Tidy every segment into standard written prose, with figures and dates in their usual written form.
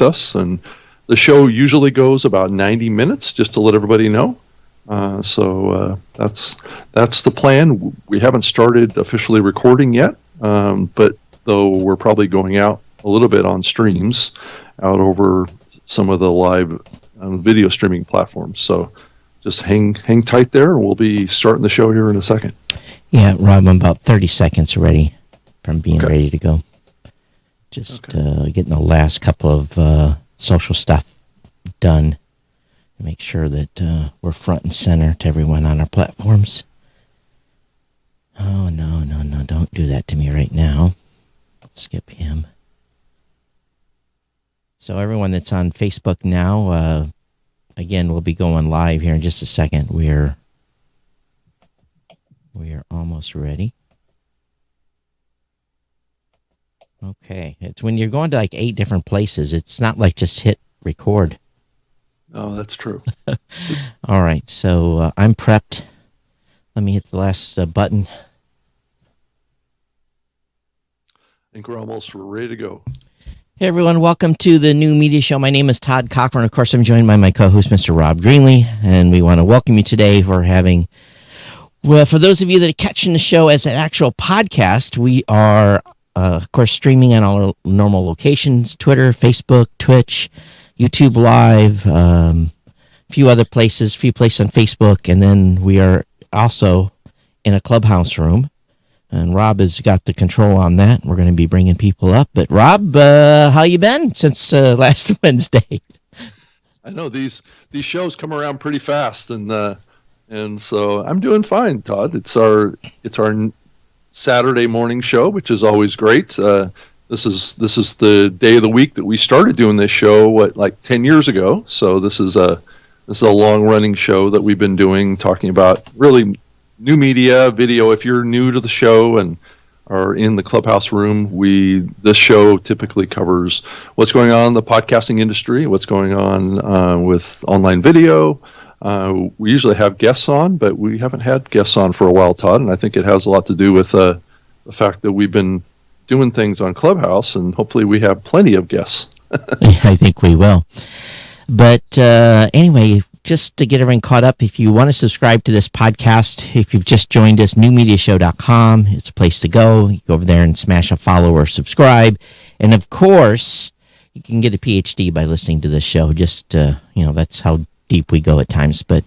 us. And the show usually goes about 90 minutes, just to let everybody know. So that's the plan. We haven't started officially recording yet, but though we're probably going out a little bit on streams out over some of the live video streaming platforms. So just hang tight there, and we'll be starting the show here in a second. Yeah, Rob, I'm about 30 seconds ready from being ready to go. Just getting the last couple of social stuff done to make sure that we're front and center to everyone on our platforms. Oh, no, don't do that to me right now. Skip him. So everyone that's on Facebook now, again, we'll be going live here in just a second. We are almost ready. Okay. It's when you're going to like 8 different places, it's not like just hit record. Oh, that's true. All right. So I'm prepped. Let me hit the last button. I think we're ready to go. Hey, everyone. Welcome to the New Media Show. My name is Todd Cochran. Of course, I'm joined by my co-host, Mr. Rob Greenlee, and we want to welcome you today for having... Well, for those of you that are catching the show as an actual podcast, we are, of course, streaming on all our normal locations, Twitter, Facebook, Twitch, YouTube Live, a few places on Facebook, and then we are also in a clubhouse room, and Rob has got the control on that. We're going to be bringing people up. But, Rob, how you been since last Wednesday? I know these shows come around pretty fast, and so I'm doing fine, Todd. It's our Saturday morning show, which is always great. This is the day of the week that we started doing this show, like 10 years ago. So this is a long running show that we've been doing, talking about really new media, video. If you're new to the show and are in the clubhouse room, this show typically covers what's going on in the podcasting industry, what's going on with online video. We usually have guests on, but we haven't had guests on for a while, Todd, and I think it has a lot to do with the fact that we've been doing things on Clubhouse, and hopefully we have plenty of guests. I think we will. But anyway, just to get everyone caught up, if you want to subscribe to this podcast, if you've just joined us, newmediashow.com, it's a place to go. You go over there and smash a follow or subscribe. And of course, you can get a PhD by listening to this show. Just, that's how deep we go at times. But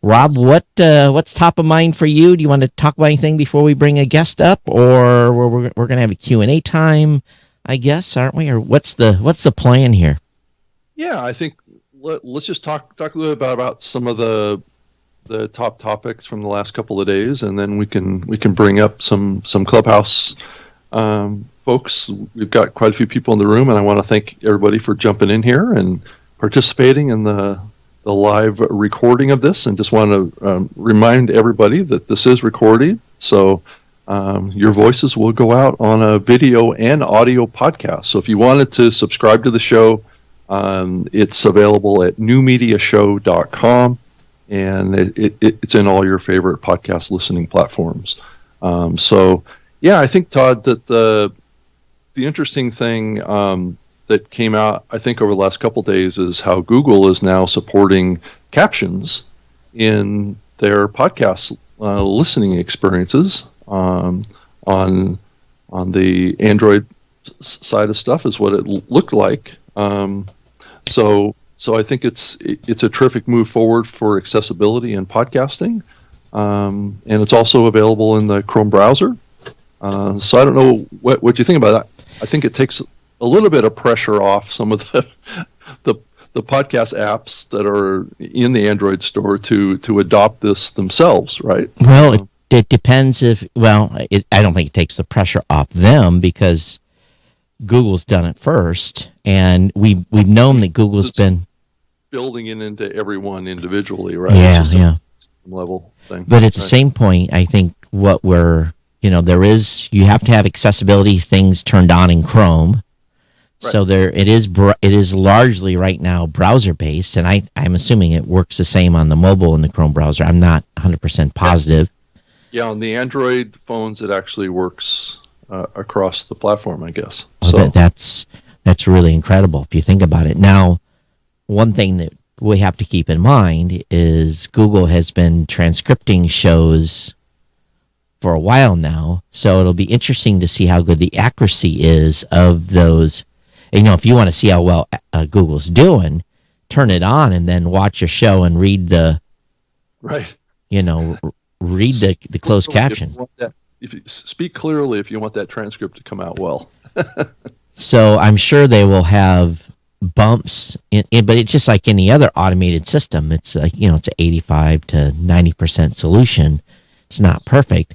Rob, what's top of mind for you? Do you want to talk about anything before we bring a guest up, or we're going to have a Q&A time, I guess, aren't we? Or what's the plan here? Yeah, I think let's just talk a little bit about some of the top topics from the last couple of days, and then we can bring up some Clubhouse folks. We've got quite a few people in the room, and I want to thank everybody for jumping in here and participating in the live recording of this, and just want to remind everybody that this is recorded, so your voices will go out on a video and audio podcast. So if you wanted to subscribe to the show, it's available at newmediashow.com, and it's in all your favorite podcast listening platforms. So yeah, I think, Todd, that the interesting thing that came out, I think, over the last couple of days is how Google is now supporting captions in their podcast listening experiences on the Android side of stuff, is what it looked like. So I think it's a terrific move forward for accessibility in podcasting, and it's also available in the Chrome browser. So I don't know what you think about that. I think it takes a little bit of pressure off some of the podcast apps that are in the Android store to adopt this themselves, right? Well, it depends I don't think it takes the pressure off them, because Google's done it first, and we've known that Google's been building it into everyone individually, right? Yeah. Level thing. But at the same point, I think what you have to have accessibility things turned on in Chrome. Right. So it is largely right now browser based, and I'm assuming it works the same on the mobile in the Chrome browser. I'm not 100% positive. Yeah, on the Android phones, it actually works across the platform, I guess. So that's That's really incredible if you think about it. Now, one thing that we have to keep in mind is Google has been transcripting shows for a while now, so it'll be interesting to see how good the accuracy is of those. If you want to see how well Google's doing, turn it on and then watch your show and read the right. Read the closed caption. If you speak clearly, if you want that transcript to come out well. So I'm sure they will have bumps, but it's just like any other automated system. It's like, it's an 85 to 90% solution. It's not perfect.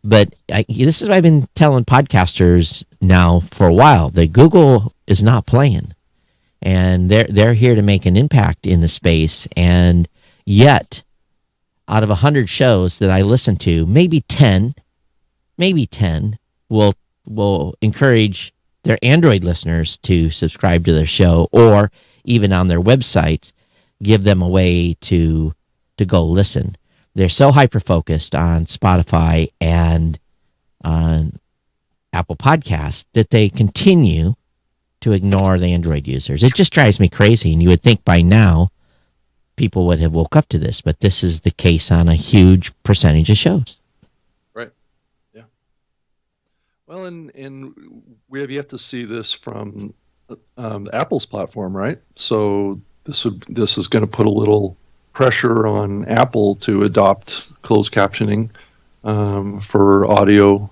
But this is what I've been telling podcasters now for a while, that Google is not playing. And they're here to make an impact in the space. And yet, out of 100 shows that I listen to, maybe 10 will encourage their Android listeners to subscribe to their show, or even on their websites, give them a way to go listen. They're so hyper-focused on Spotify and on Apple Podcasts that they continue to ignore the Android users. It just drives me crazy, and you would think by now people would have woke up to this, but this is the case on a huge percentage of shows. Right. Yeah. Well, and we have yet to see this from Apple's platform, right? So this is going to put a little pressure on Apple to adopt closed captioning for audio.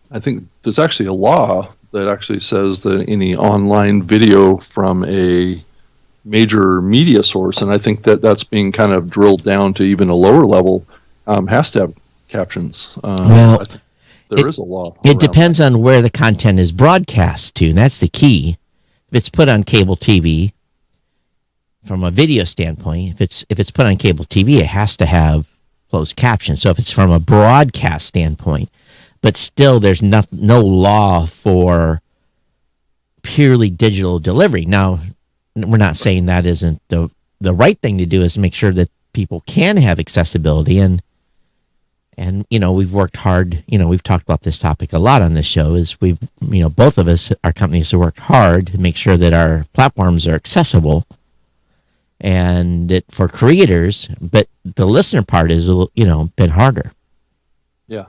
I think there's actually a law that actually says that any online video from a major media source, and I think that's being kind of drilled down to even a lower level, has to have captions. Well, I think there is a law. It depends on where the content is broadcast to, and that's the key. If it's put on cable TV, from a video standpoint, if it's put on cable TV, it has to have closed captions. So if it's from a broadcast standpoint, but still there's no law for purely digital delivery. Now, we're not saying that isn't the right thing to do, is make sure that people can have accessibility, and we've worked hard. We've talked about this topic a lot on this show. Is we've both of us, our companies, have worked hard to make sure that our platforms are accessible, and it for creators. But the listener part is been harder. Yeah,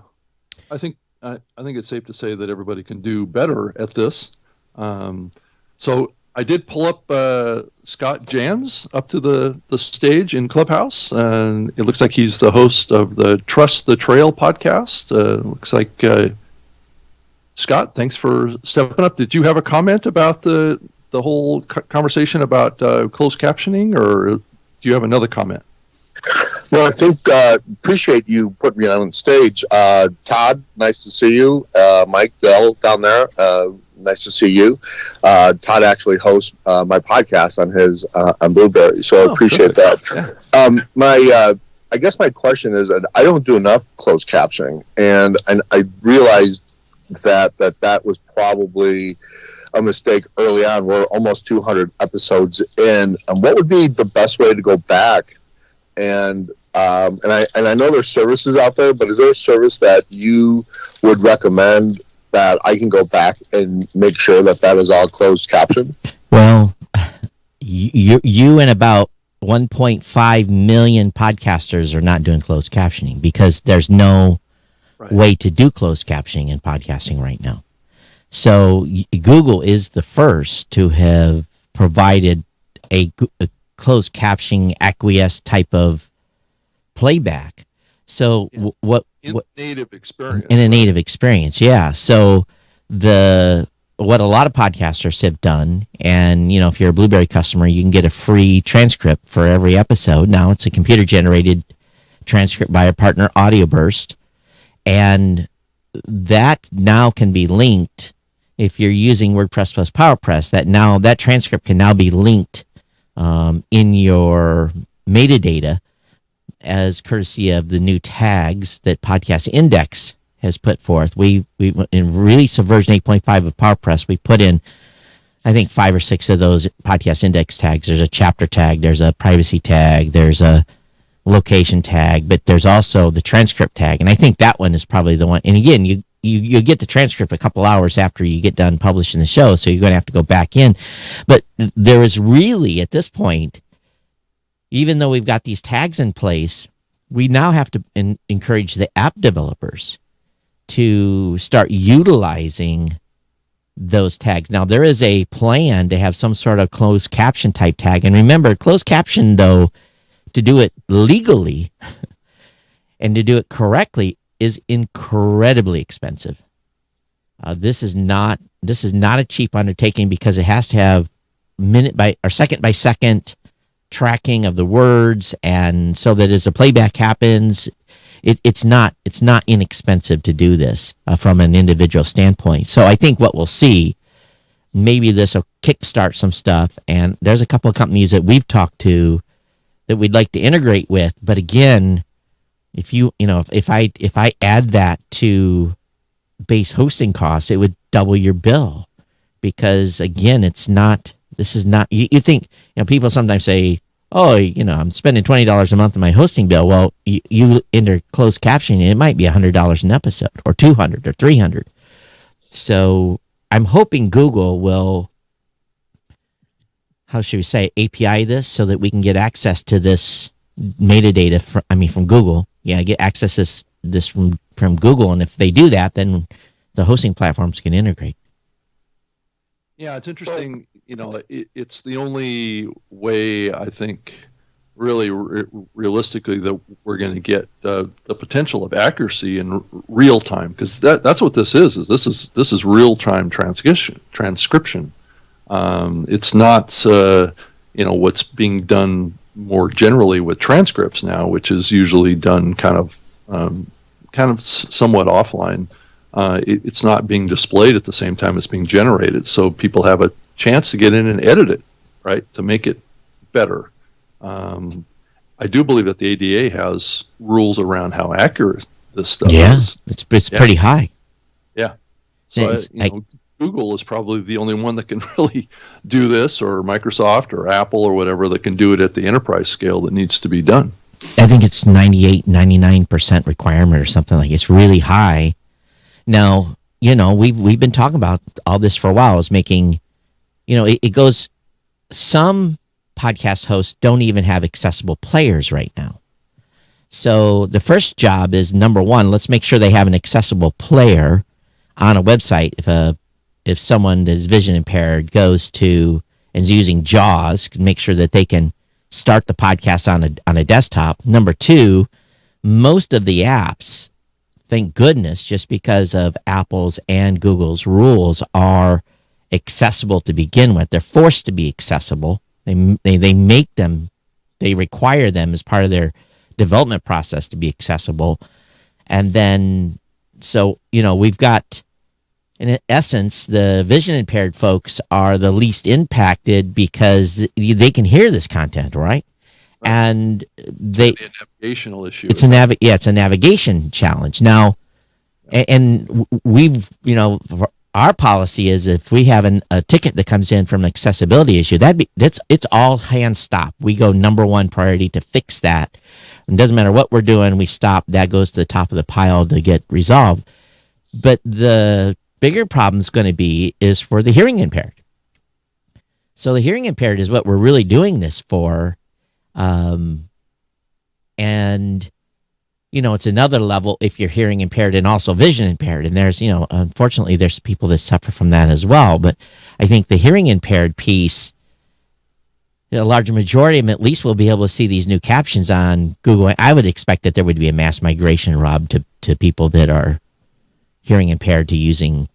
I think it's safe to say that everybody can do better at this. So I did pull up Scott Jans up to the stage in Clubhouse, and it looks like he's the host of the Trust the Trail podcast. Looks like Scott, thanks for stepping up. Did you have a comment about the whole conversation about closed captioning, or do you have another comment? Well, I think appreciate you putting me on stage. Todd, nice to see you. Mike Dell down there, nice to see you. Todd actually hosts my podcast on his on Blueberry, so I appreciate perfect. that. Yeah. I guess my question is that I don't do enough closed captioning, and I realized that was probably a mistake early on. We're almost 200 episodes in. What would be the best way to go back? And I know there's services out there, but is there a service that you would recommend that I can go back and make sure that is all closed caption? Well, you and about 1.5 million podcasters are not doing closed captioning because there's no way to do closed captioning in podcasting right now. So Google is the first to have provided a closed captioning acquiesce type of playback. So in native experience. In a native experience, yeah. So what a lot of podcasters have done, and if you're a Blueberry customer, you can get a free transcript for every episode. Now it's a computer generated transcript by a partner, AudioBurst, and that now can be linked. If you're using WordPress plus PowerPress, that transcript can now be linked in your metadata as courtesy of the new tags that Podcast Index has put forth. We in release of version 8.5 of PowerPress, we put in, I think, 5 or 6 of those Podcast Index tags. There's a chapter tag, there's a privacy tag, there's a location tag, but there's also the transcript tag. And I think that one is probably the one. And again, you get the transcript a couple hours after you get done publishing the show, so you're going to have to go back in. But there is really, at this point, even though we've got these tags in place, we now have to encourage the app developers to start utilizing those tags. Now, there is a plan to have some sort of closed caption type tag. And remember, closed caption, though, to do it legally and to do it correctly is incredibly expensive. This is not a cheap undertaking because it has to have second by second tracking of the words, and so that as a playback happens, it's not inexpensive to do this from an individual standpoint. So I think what we'll see, maybe this will kickstart some stuff, and there's a couple of companies that we've talked to that we'd like to integrate with. But again, if I add that to base hosting costs, it would double your bill, because again, this is not, you think, people sometimes say, oh, I'm spending $20 a month on my hosting bill. Well, you enter closed captioning, it might be $100 an episode, or $200 or $300. So I'm hoping Google will, how should we say, API this so that we can get access to this metadata from Google. Yeah, get access to this from Google. And if they do that, then the hosting platforms can integrate. Yeah, it's interesting. It's the only way, I think, really realistically, that we're going to get the potential of accuracy in real time, because that's what this is. This is real time transcription. It's not what's being done more generally with transcripts now, which is usually done kind of somewhat offline. It's not being displayed at the same time it's being generated, so people have a chance to get in and edit it, right, to make it better. I do believe that the ADA has rules around how accurate this stuff is. It's pretty high. Yeah. So Google is probably the only one that can really do this, or Microsoft or Apple or whatever, that can do it at the enterprise scale that needs to be done. I think it's 99% requirement or something like. It's really high. Now, we've been talking about all this for a while. Is making, it goes. Some podcast hosts don't even have accessible players right now. So the first job is, number one, let's make sure they have an accessible player on a website. If someone that is vision impaired goes to and is using JAWS, make sure that they can start the podcast on a desktop. Number two, most of the apps, thank goodness, just because of Apple's and Google's rules, are accessible to begin with. They're forced to be accessible. They make them, they require them as part of their development process to be accessible. And then, so, we've got, in essence, the vision impaired folks are the least impacted because they can hear this content, right? And it's a navigational issue. It's a navigation challenge. Now, and we've, our policy is, if we have a ticket that comes in from an accessibility issue, it's all hands stop. We go number one priority to fix that. It doesn't matter what we're doing, we stop. That goes to the top of the pile to get resolved. But the bigger problem is going to be is for the hearing impaired. So the hearing impaired is what we're really doing this for. And, it's another level if you're hearing impaired and also vision impaired. And there's, unfortunately, there's people that suffer from that as well. But I think the hearing impaired piece, a larger majority of them at least will be able to see these new captions on Google. I would expect that there would be a mass migration, Rob, to people that are hearing impaired to using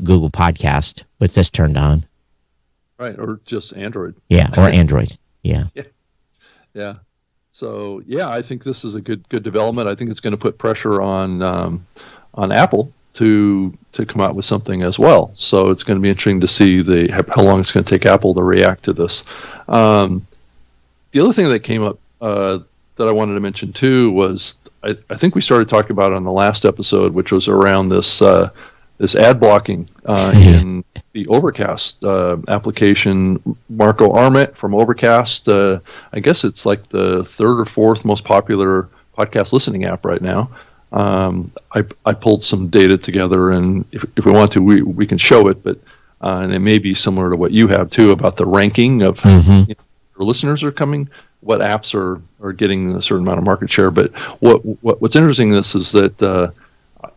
Google Podcast with this turned on. Right, or just Android. Yeah, or Android. Yeah. Yeah. So I think this is a good development. I think it's going to put pressure on Apple to come out with something as well. So it's going to be interesting to see how long it's going to take Apple to react to this. The other thing that came up that I wanted to mention too was I think we started talking about it on the last episode, which was around this ad blocking in the Overcast application. Marco Arment from Overcast, I guess it's like the third or fourth most popular podcast listening app right now. I pulled some data together, and if we want to, we can show it, but and it may be similar to what you have too about the ranking of your listeners are coming, what apps are getting a certain amount of market share. But what's interesting in this is that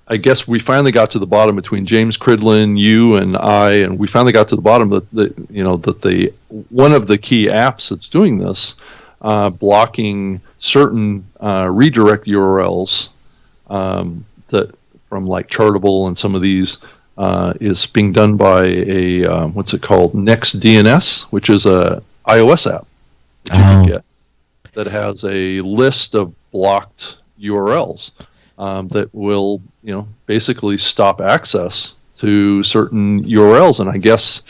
I guess we finally got to the bottom between James Cridlin, you, and I, and we finally got to the bottom that the one of the key apps that's doing this, blocking certain redirect URLs that from like Chartable and some of these is being done by a what's it called, NextDNS, which is a iOS app that you can get that has a list of blocked URLs that will basically stop access to certain URLs. And I guess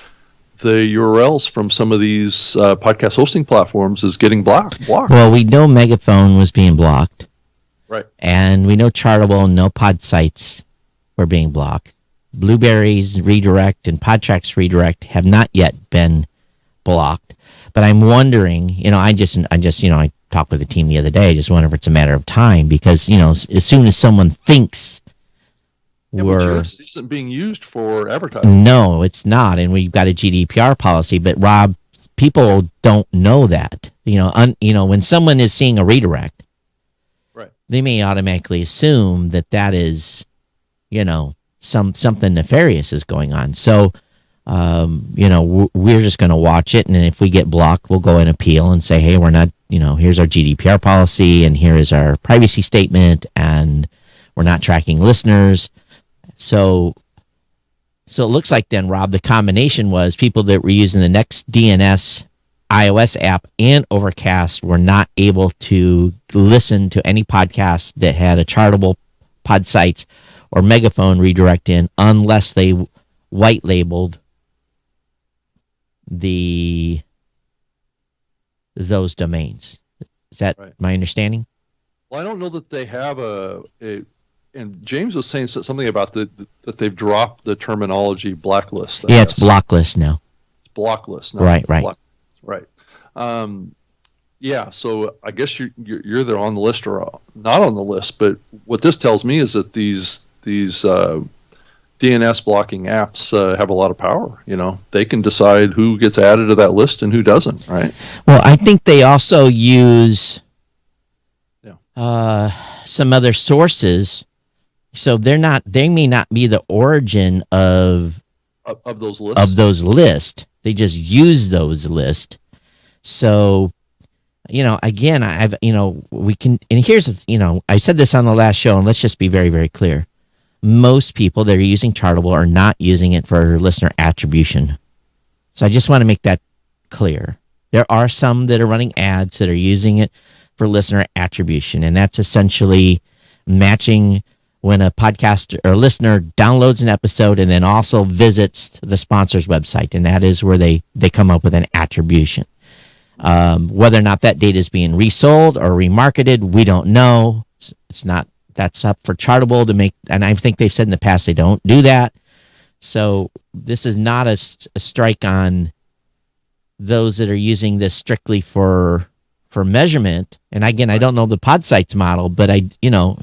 the URLs from some of these podcast hosting platforms is getting blocked. Well, we know Megaphone was being blocked. Right. And we know Chartable and no pod sites were being blocked. Blueberry's redirect and Podtrac's redirect have not yet been blocked. But I'm wondering, I talked with the team the other day. I just wonder if it's a matter of time because, as soon as someone thinks yours isn't being used for advertising. No, it's not. And we've got a GDPR policy. But Rob, people don't know that. When someone is seeing a redirect, right, they may automatically assume that is, something nefarious is going on. So, we're just going to watch it. And if we get blocked, we'll go and appeal and say, hey, we're not, here's our GDPR policy and here is our privacy statement and we're not tracking listeners. So it looks like then, Rob, the combination was people that were using the NextDNS iOS app and Overcast were not able to listen to any podcast that had a Chartable, Pod Sites, or Megaphone redirect in unless they white labeled those domains. Is that right? My understanding? Well, I don't know that they have and James was saying something about that they've dropped the terminology blacklist. I guess. It's blocklist now. It's blocklist now. Right. Right. Yeah. So I guess you're either on the list or not on the list. But what this tells me is that these DNS blocking apps have a lot of power. They can decide who gets added to that list and who doesn't. Right. Well, I think they also use some other sources. So they may not be the origin of those lists. They just use those lists. So, again, we can, and here's, I said this on the last show, and let's just be very, very clear. Most people that are using Chartable are not using it for listener attribution. So I just want to make that clear. There are some that are running ads that are using it for listener attribution, and that's essentially matching when a podcast or listener downloads an episode and then also visits the sponsor's website, and that is where they come up with an attribution. Whether or not that data is being resold or remarketed, we don't know. It's not. That's up for Chartable to make, and I think they've said in the past they don't do that. So this is not a strike on those that are using this strictly for measurement. And again, I don't know the pod sites model, but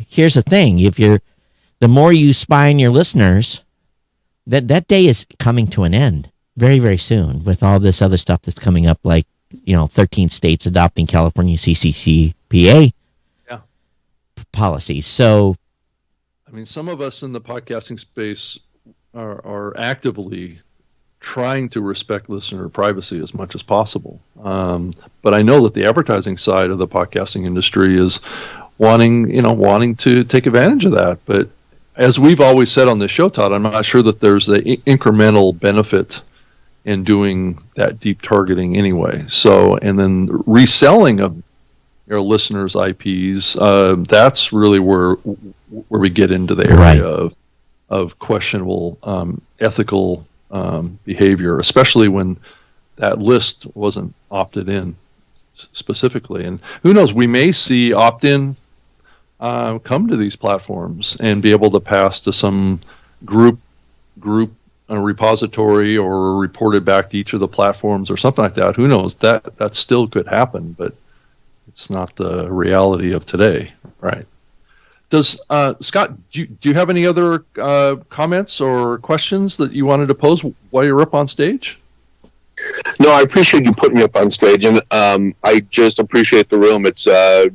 here's the thing: the more you spy on your listeners, that day is coming to an end very, very soon with all this other stuff that's coming up, like 13 states adopting California CCCPA policies. So, some of us in the podcasting space are actively trying to respect listener privacy as much as possible. But I know that the advertising side of the podcasting industry is wanting to take advantage of that. But as we've always said on this show, Todd, I'm not sure that there's the incremental benefit in doing that deep targeting anyway. So, and then reselling of your listeners' IPs, that's really where we get into the area of questionable ethical behavior, especially when that list wasn't opted in specifically. And who knows, we may see opt-in come to these platforms and be able to pass to some group repository or reported back to each of the platforms or something like that. Who knows? That still could happen, but it's not the reality of today, right? Does Scott, do you have any other comments or questions that you wanted to pose while you're up on stage? No, I appreciate you putting me up on stage, and I just appreciate the room. It's just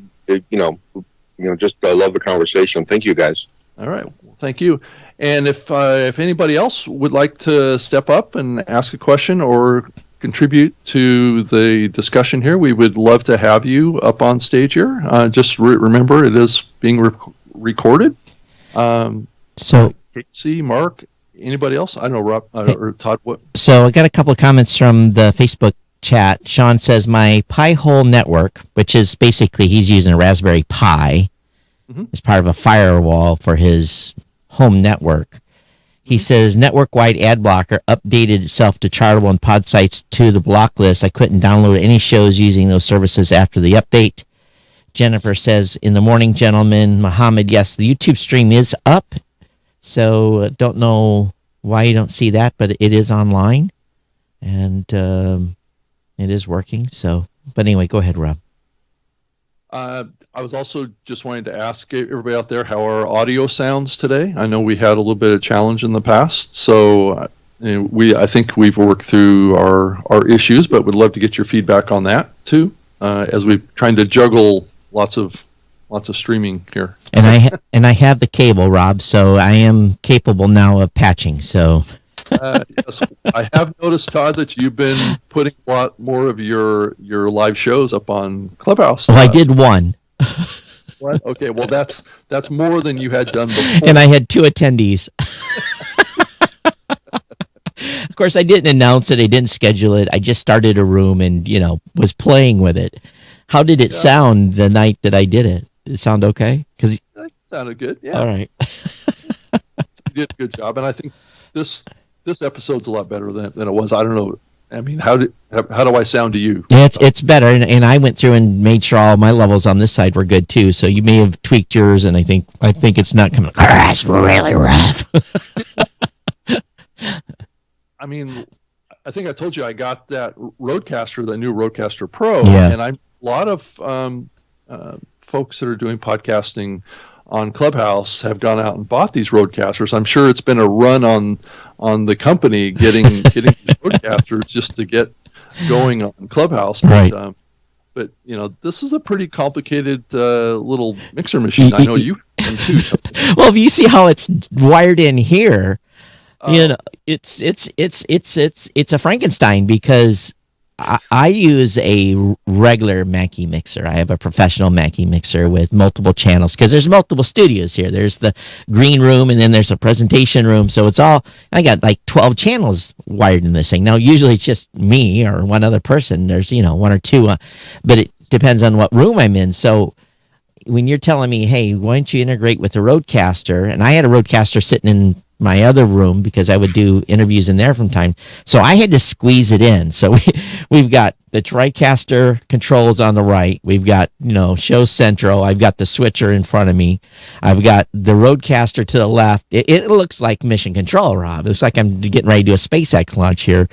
I love the conversation. Thank you, guys. All right, well, thank you. And if anybody else would like to step up and ask a question or contribute to the discussion here, we would love to have you up on stage here. Just remember, it is being recorded. So, Casey, Mark, anybody else? I don't know, Rob or Todd. What? So I got a couple of comments from the Facebook chat. Sean says my Pi-hole network, which is basically he's using a Raspberry Pi as part of a firewall for his home network. He says network-wide ad blocker updated itself to Chartable and pod sites to the block list. I couldn't download any shows using those services after the update. Jennifer says, in the morning, gentlemen. Mohammed, yes, the YouTube stream is up. So don't know why you don't see that, but it is online. And it is working. So, but anyway, go ahead, Rob. I was also just wanting to ask everybody out there how our audio sounds today. I know we had a little bit of challenge in the past, so I think we've worked through our issues, but would love to get your feedback on that too, as we're trying to juggle lots of streaming here. And I have the cable, Rob, so I am capable now of patching. So. Yes, I have noticed, Todd, that you've been putting a lot more of your live shows up on Clubhouse. Well, I did one. What? Okay, well that's more than you had done before. And I had 2 attendees. Of course, I didn't announce it. I didn't schedule it. I just started a room and was playing with it. How did it sound the night that I did it? Did it sound okay? Because it sounded good. Yeah. All right. You did a good job, and I think this episode's a lot better than it was. I don't know. I mean, how do I sound to you? Yeah, it's better, and I went through and made sure all my levels on this side were good too. So you may have tweaked yours, and I think it's not coming across really rough. I mean, I think I told you I got that Rodecaster, the new Rodecaster Pro, and a lot of folks that are doing podcasting on Clubhouse have gone out and bought these Rodecasters. I'm sure it's been a run on the company getting these Rodecasters just to get going on Clubhouse. But, right. But this is a pretty complicated little mixer machine. I know you've done too. Well, if you see how it's wired in here, it's a Frankenstein because I use a regular Mackie mixer. I have a professional Mackie mixer with multiple channels because there's multiple studios here. There's the green room and then there's a presentation room. So I got like 12 channels wired in this thing. Now, usually it's just me or one other person. There's, 1 or 2, but it depends on what room I'm in. So when you're telling me, hey, why don't you integrate with the Rodecaster? And I had a Rodecaster sitting in my other room because I would do interviews in there from time. So I had to squeeze it in. So we've got the TriCaster controls on the right. We've got, Show Central. I've got the switcher in front of me. I've got the Rodecaster to the left. It looks like mission control, Rob. It's like I'm getting ready to do a SpaceX launch here.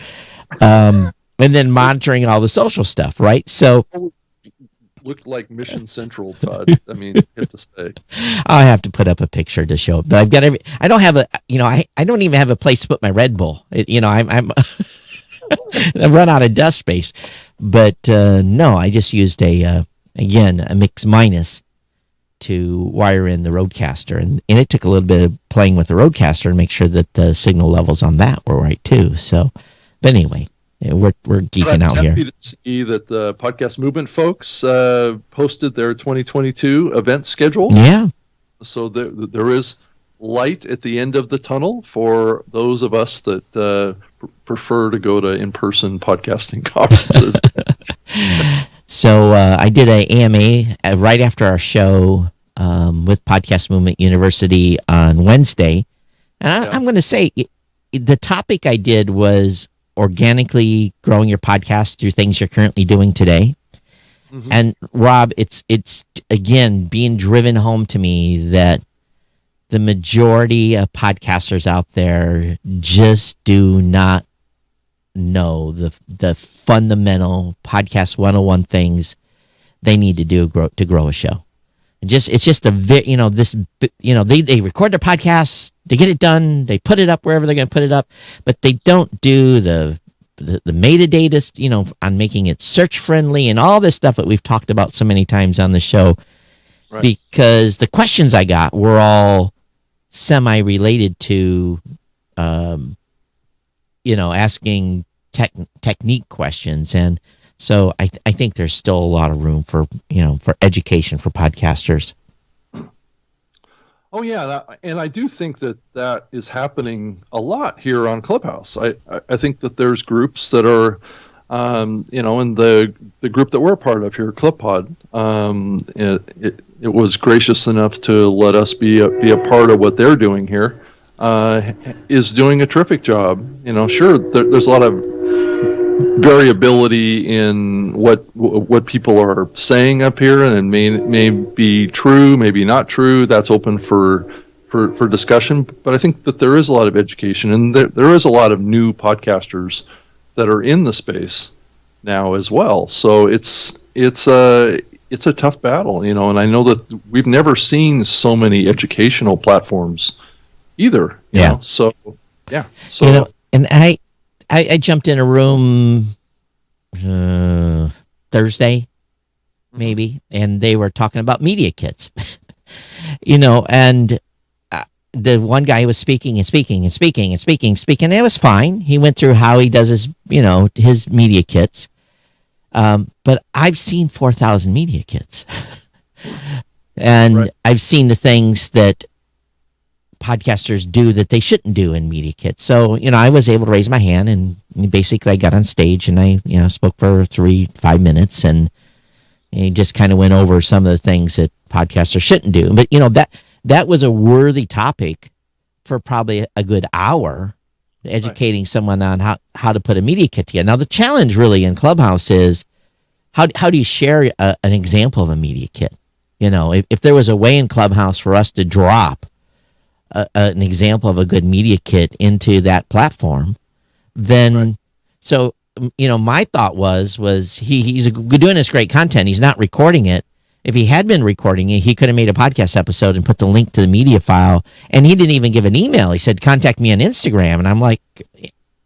And then monitoring all the social stuff, right? So looked like Mission Central, Todd. I mean, you have to say. I'll have to put up a picture to show it. But I've got I don't have I don't even have a place to put my Red Bull. I'm I've run out of dust space. But no, I just used a mix minus to wire in the Rodecaster, and it took a little bit of playing with the Rodecaster to make sure that the signal levels on that were right too. So, but anyway. We're geeking out here. I'm happy to see that the Podcast Movement folks posted their 2022 event schedule. Yeah. So there is light at the end of the tunnel for those of us that prefer to go to in-person podcasting conferences. So I did an AMA right after our show with Podcast Movement University on Wednesday. And I'm going to say the topic I did was organically growing your podcast through things you're currently doing today. Mm-hmm. And Rob, it's again being driven home to me that the majority of podcasters out there just do not know the fundamental podcast 101 things they need to do to grow a show. It's just they record their podcasts, they get it done, they put it up wherever they're going to put it up, but they don't do the metadata, on making it search friendly and all this stuff that we've talked about so many times on the show. Right. Because the questions I got were all semi-related to, asking technique questions. And so I think there's still a lot of room for education for podcasters. Oh yeah, and I do think that is happening a lot here on Clubhouse. I think that there's groups that are, in the group that we're a part of here, ClubPod. It was gracious enough to let us be a part of what they're doing here. Is doing a terrific job. Sure, there's a lot of variability in what people are saying up here, and may be true, maybe not true. That's open for discussion. But I think that there is a lot of education, and there is a lot of new podcasters that are in the space now as well. So it's a tough battle, and I know that we've never seen so many educational platforms either. You know? So yeah. So and I jumped in a room Thursday, maybe, and they were talking about media kits, and the one guy was speaking. And it was fine. He went through how he does his media kits. But I've seen 4,000 media kits, and right. I've seen the things that podcasters do that they shouldn't do in media kits. So, I was able to raise my hand, and basically I got on stage and I, spoke for 3-5 minutes, and he just kind of went over some of the things that podcasters shouldn't do. But, that was a worthy topic for probably a good hour, educating right. someone on how to put a media kit together. Now, the challenge really in Clubhouse is how do you share an example of a media kit? If there was a way in Clubhouse for us to drop an example of a good media kit into that platform, then right. So my thought was he's doing this great content. He's not recording it. If he had been recording it, he could have made a podcast episode and put the link to the media file. And he didn't even give an email. He said, contact me on Instagram. And I'm like,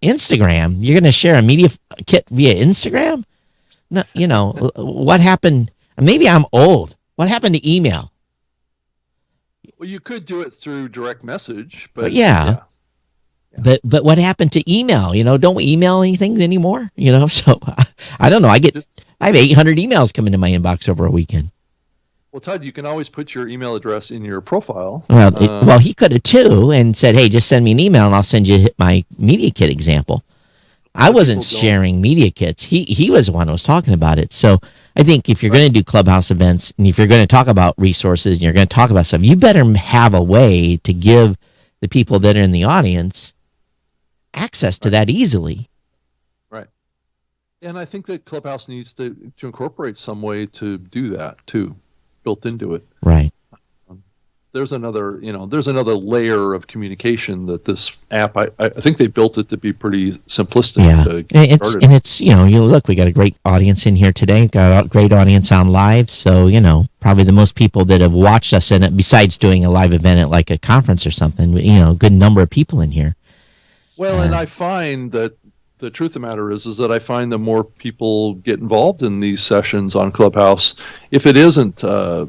Instagram? You're going to share a media kit via Instagram? No, what happened? Maybe I'm old. What happened to email? Well, you could do it through direct message, but yeah. But what happened to email? Don't we email anything anymore? So I don't know. I have 800 emails coming to my inbox over a weekend. Well, Todd, you can always put your email address in your profile. Well, he could have too, and said, "Hey, just send me an email, and I'll send you my media kit example." I wasn't sharing media kits. He was the one who was talking about it. So I think if you're going to do Clubhouse events, and if you're going to talk about resources, and you're going to talk about stuff, you better have a way to give the people that are in the audience access to that easily. Right. And I think that Clubhouse needs to incorporate some way to do that too, built into it. Right. There's another layer of communication that this app, I think they built it to be pretty simplistic. Yeah, it's look, we got a great audience in here today, got a great audience on live. So, probably the most people that have watched us in it, besides doing a live event at like a conference or something, a good number of people in here. Well, and I find that the truth of the matter is that I find the more people get involved in these sessions on Clubhouse, if it isn't, a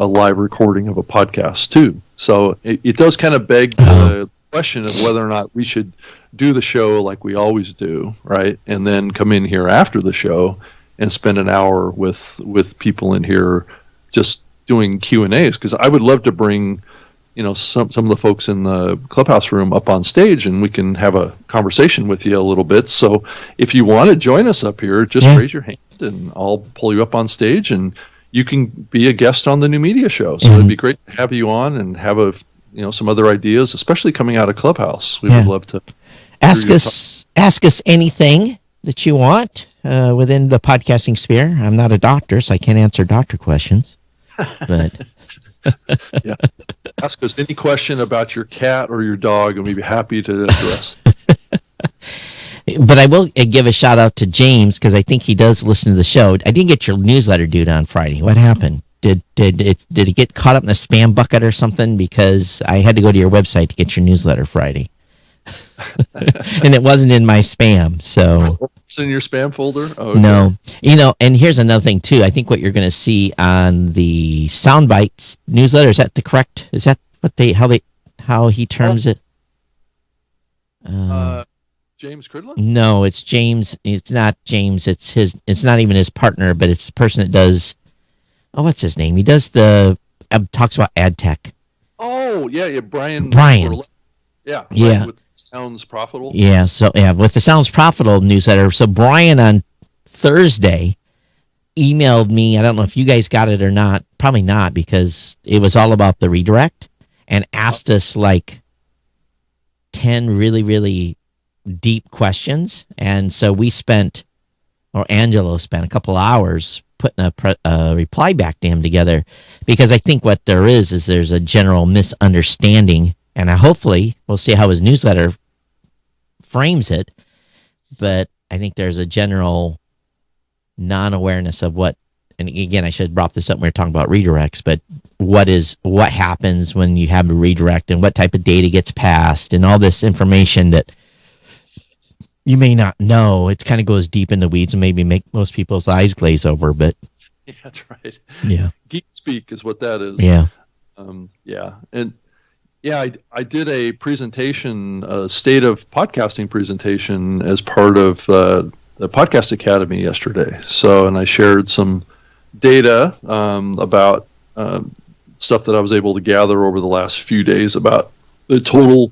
live recording of a podcast too. So it does kind of beg the question of whether or not we should do the show like we always do, right? And then come in here after the show and spend an hour with people in here just doing Q&As, because I would love to bring some of the folks in the Clubhouse room up on stage, and we can have a conversation with you a little bit. So if you want to join us up here, just raise your hand and I'll pull you up on stage, and you can be a guest on the New Media Show. So it'd be great to have you on and have some other ideas, especially coming out of Clubhouse. We would love to ask us anything that you want within the podcasting sphere. I'm not a doctor, so I can't answer doctor questions, but yeah. Ask us any question about your cat or your dog, and we'd be happy to address. But I will give a shout out to James, because I think he does listen to the show. I didn't get your newsletter due on Friday. What happened? did it get caught up in a spam bucket or something? Because I had to go to your website to get your newsletter Friday, and it wasn't in my spam. So it's in your spam folder. Oh, okay. No, and here's another thing too. I think what you're going to see on the Soundbites newsletter, is that how he terms it? James Cridlin? No, it's James. It's not James. It's not even his partner, but it's the person that does. Oh, what's his name? He does talks about ad tech. Oh, yeah, Brian. Yeah. Yeah. With Sounds Profitable. Yeah. So with the Sounds Profitable newsletter. So Brian on Thursday emailed me. I don't know if you guys got it or not. Probably not, because it was all about the redirect, and asked us like 10 really, really deep questions. And so Angelo spent a couple hours putting a reply back to him together, because I think what there is there's a general misunderstanding, and hopefully we'll see how his newsletter frames it, but I think there's a general non-awareness of what, and again, I should have brought this up when we were talking about redirects, but what happens when you have a redirect, and what type of data gets passed, and all this information that you may not know. It kind of goes deep in the weeds and maybe make most people's eyes glaze over, but yeah, that's right. Yeah. Geek speak is what that is. Yeah. Yeah. And yeah, I did a presentation, a state of podcasting presentation as part of the Podcast Academy yesterday. So, and I shared some data about stuff that I was able to gather over the last few days about the total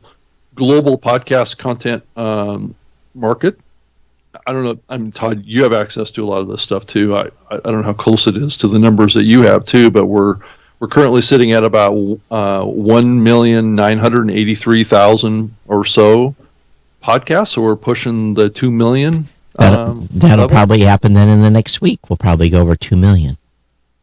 global podcast content market. I don't know. I'm Todd. You have access to a lot of this stuff too. I don't know how close it is to the numbers that you have too, but we're currently sitting at about 1,983,000 or so podcasts. So we're pushing the 2 million. That'll probably happen then in the next week. We'll probably go over 2 million.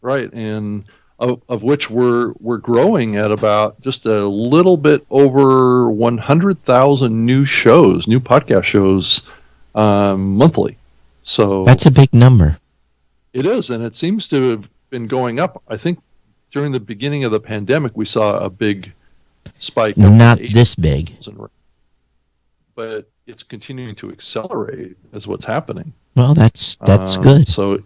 Right, and of which we're growing at about just a little bit over 100,000 new podcast shows monthly. So that's a big number. It is, and it seems to have been going up. I think during the beginning of the pandemic, we saw a big spike. Not this big, but it's continuing to accelerate is what's happening. Well, that's good. So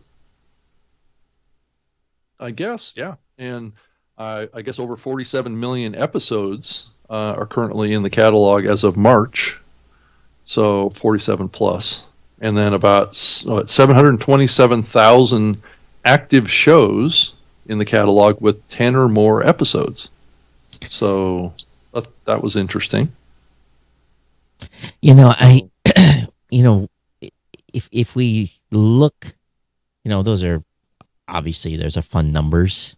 I guess, yeah. And I guess over 47 million episodes are currently in the catalog as of March. So 47 plus. And then about 727,000 active shows in the catalog with 10 or more episodes. So that was interesting. If we look, those are obviously there's a fun numbers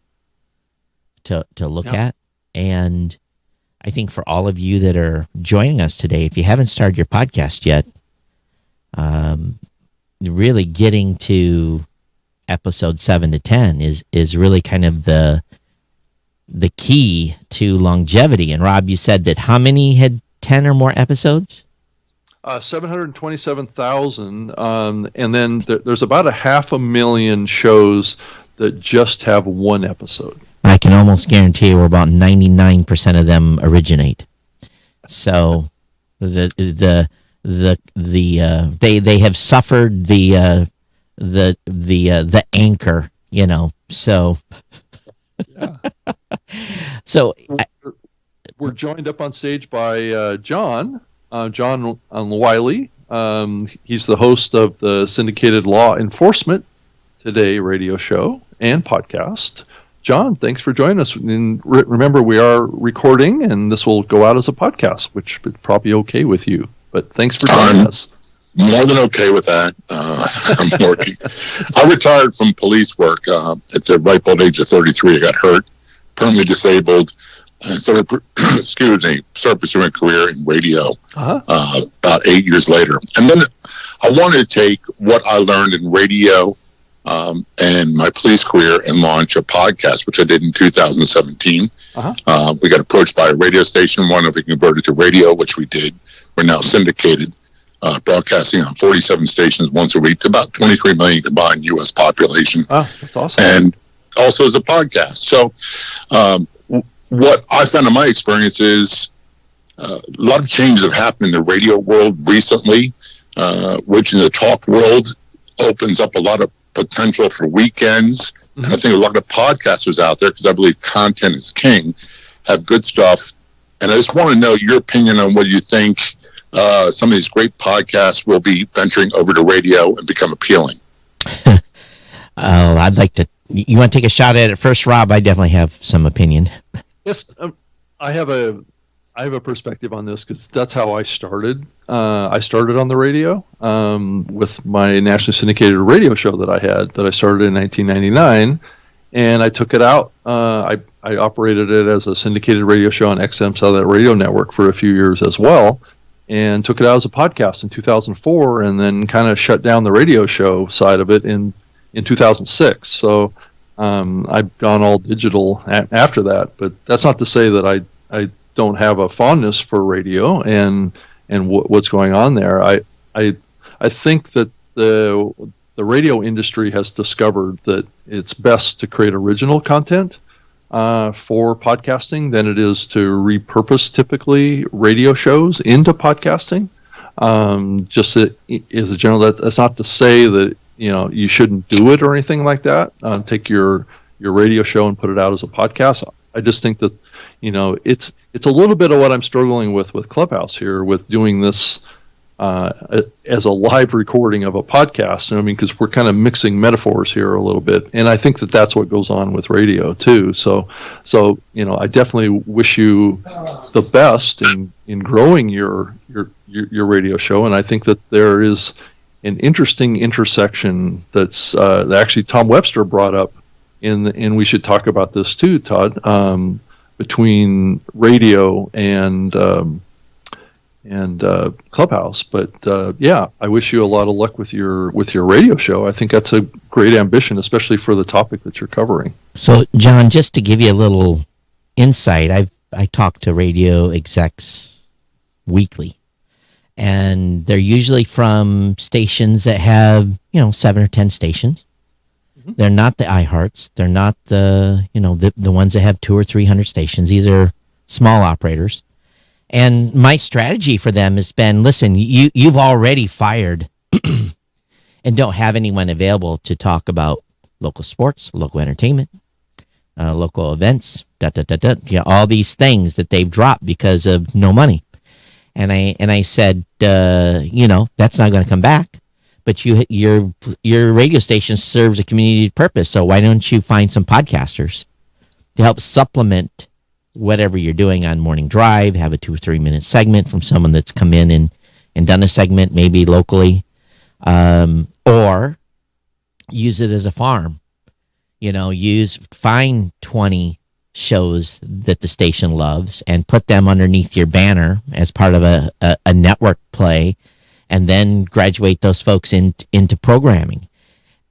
to look at. And I think for all of you that are joining us today, if you haven't started your podcast yet, really getting to episode 7 to 10 is really kind of the key to longevity. And Rob, you said that how many had 10 or more episodes? 727,000, and then there's about 500,000 shows that just have one episode. I can almost guarantee you, about 99% of them originate. So they have suffered the anchor, So yeah. So we're joined up on stage by John Wiley. He's the host of the syndicated Law Enforcement Today radio show and podcast. John, thanks for joining us. And remember, we are recording, and this will go out as a podcast, which is probably okay with you. But thanks for joining us. More than okay with that. I'm working. I retired from police work at the ripe old age of 33. I got hurt, permanently disabled, and started pursuing a career in radio about 8 years later. And then I wanted to take what I learned in radio and my police career and launch a podcast, which I did in 2017. We got approached by a radio station, wanted if we converted to radio, which we did. We're now syndicated, broadcasting on 47 stations once a week to about 23 million combined U.S. population. Oh, that's awesome. And also as a podcast. So what I found in my experience is a lot of changes have happened in the radio world recently, which in the talk world opens up a lot of potential for weekends. And I think a lot of podcasters out there, because I believe content is king, have good stuff. And I just want to know your opinion on what you think some of these great podcasts will be venturing over to radio and become appealing. I'd like to. You want to take a shot at it first, Rob? I definitely have some opinion. Yes, I have a perspective on this because that's how I started. I started on the radio with my nationally syndicated radio show that I started in 1999, and I took it out. I operated it as a syndicated radio show on XM Satellite Radio Network for a few years as well, and took it out as a podcast in 2004, and then kind of shut down the radio show side of it in 2006. So I've gone all digital after that, but that's not to say that I don't have a fondness for radio and what's going on there. I think that the radio industry has discovered that it's best to create original content for podcasting than it is to repurpose typically radio shows into podcasting. Just as a general, that's not to say that you shouldn't do it or anything like that. Take your radio show and put it out as a podcast. I just think that it's a little bit of what I'm struggling with Clubhouse here, with doing this as a live recording of a podcast. I mean, because we're kind of mixing metaphors here a little bit, and I think that that's what goes on with radio too. So I definitely wish you the best in growing your radio show, and I think that there is an interesting intersection that's that actually Tom Webster brought up and we should talk about this too, Todd, between radio and Clubhouse. But yeah, I wish you a lot of luck with your radio show. I think that's a great ambition, especially for the topic that you're covering. So, John, just to give you a little insight, I talk to radio execs weekly, and they're usually from stations that have 7 or 10 stations. Mm-hmm. They're not the iHearts. They're not the ones that have 200 or 300 stations. These are small operators. And my strategy for them has been, listen, you've already fired and don't have anyone available to talk about local sports, local entertainment, local events, all these things that they've dropped because of no money. And I said, that's not going to come back. But your radio station serves a community purpose, so why don't you find some podcasters to help supplement whatever you're doing on Morning Drive? Have a 2 or 3 minute segment from someone that's come in and done a segment, maybe locally, or use it as a farm. Find 20 shows that the station loves and put them underneath your banner as part of a network play, and then graduate those folks into programming.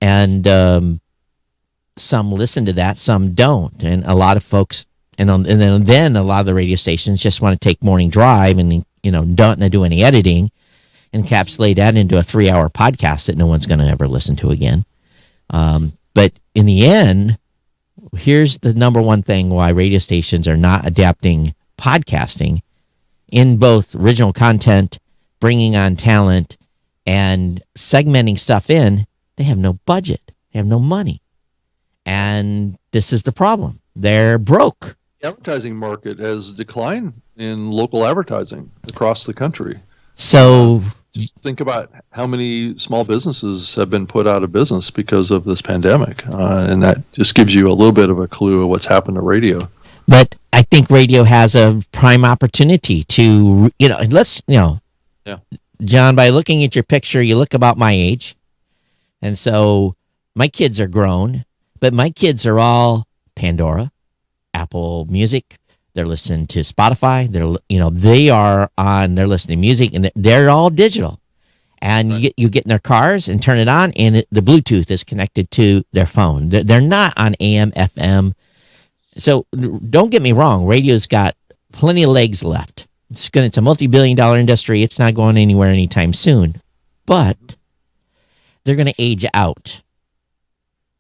And some listen to that, some don't. And a lot of folks, and then a lot of the radio stations just want to take Morning Drive and don't do any editing, encapsulate that into a 3-hour podcast that no one's going to ever listen to again. But in the end, here's the number one thing why radio stations are not adapting podcasting in both original content, bringing on talent, and segmenting stuff in. They have no budget. They have no money. And this is the problem. They're broke. The advertising market has declined in local advertising across the country. So just think about how many small businesses have been put out of business because of this pandemic. And that just gives you a little bit of a clue of what's happened to radio. But I think radio has a prime opportunity to, Yeah. John, by looking at your picture, you look about my age. And so my kids are grown, but my kids are all Pandora, Apple Music. They're listening to Spotify. They're listening to music, and they're all digital. And right. you get in their cars and turn it on, and the Bluetooth is connected to their phone. They're not on AM, FM. So don't get me wrong. Radio's got plenty of legs left. It's a multi-billion-dollar industry. It's not going anywhere anytime soon. But they're going to age out.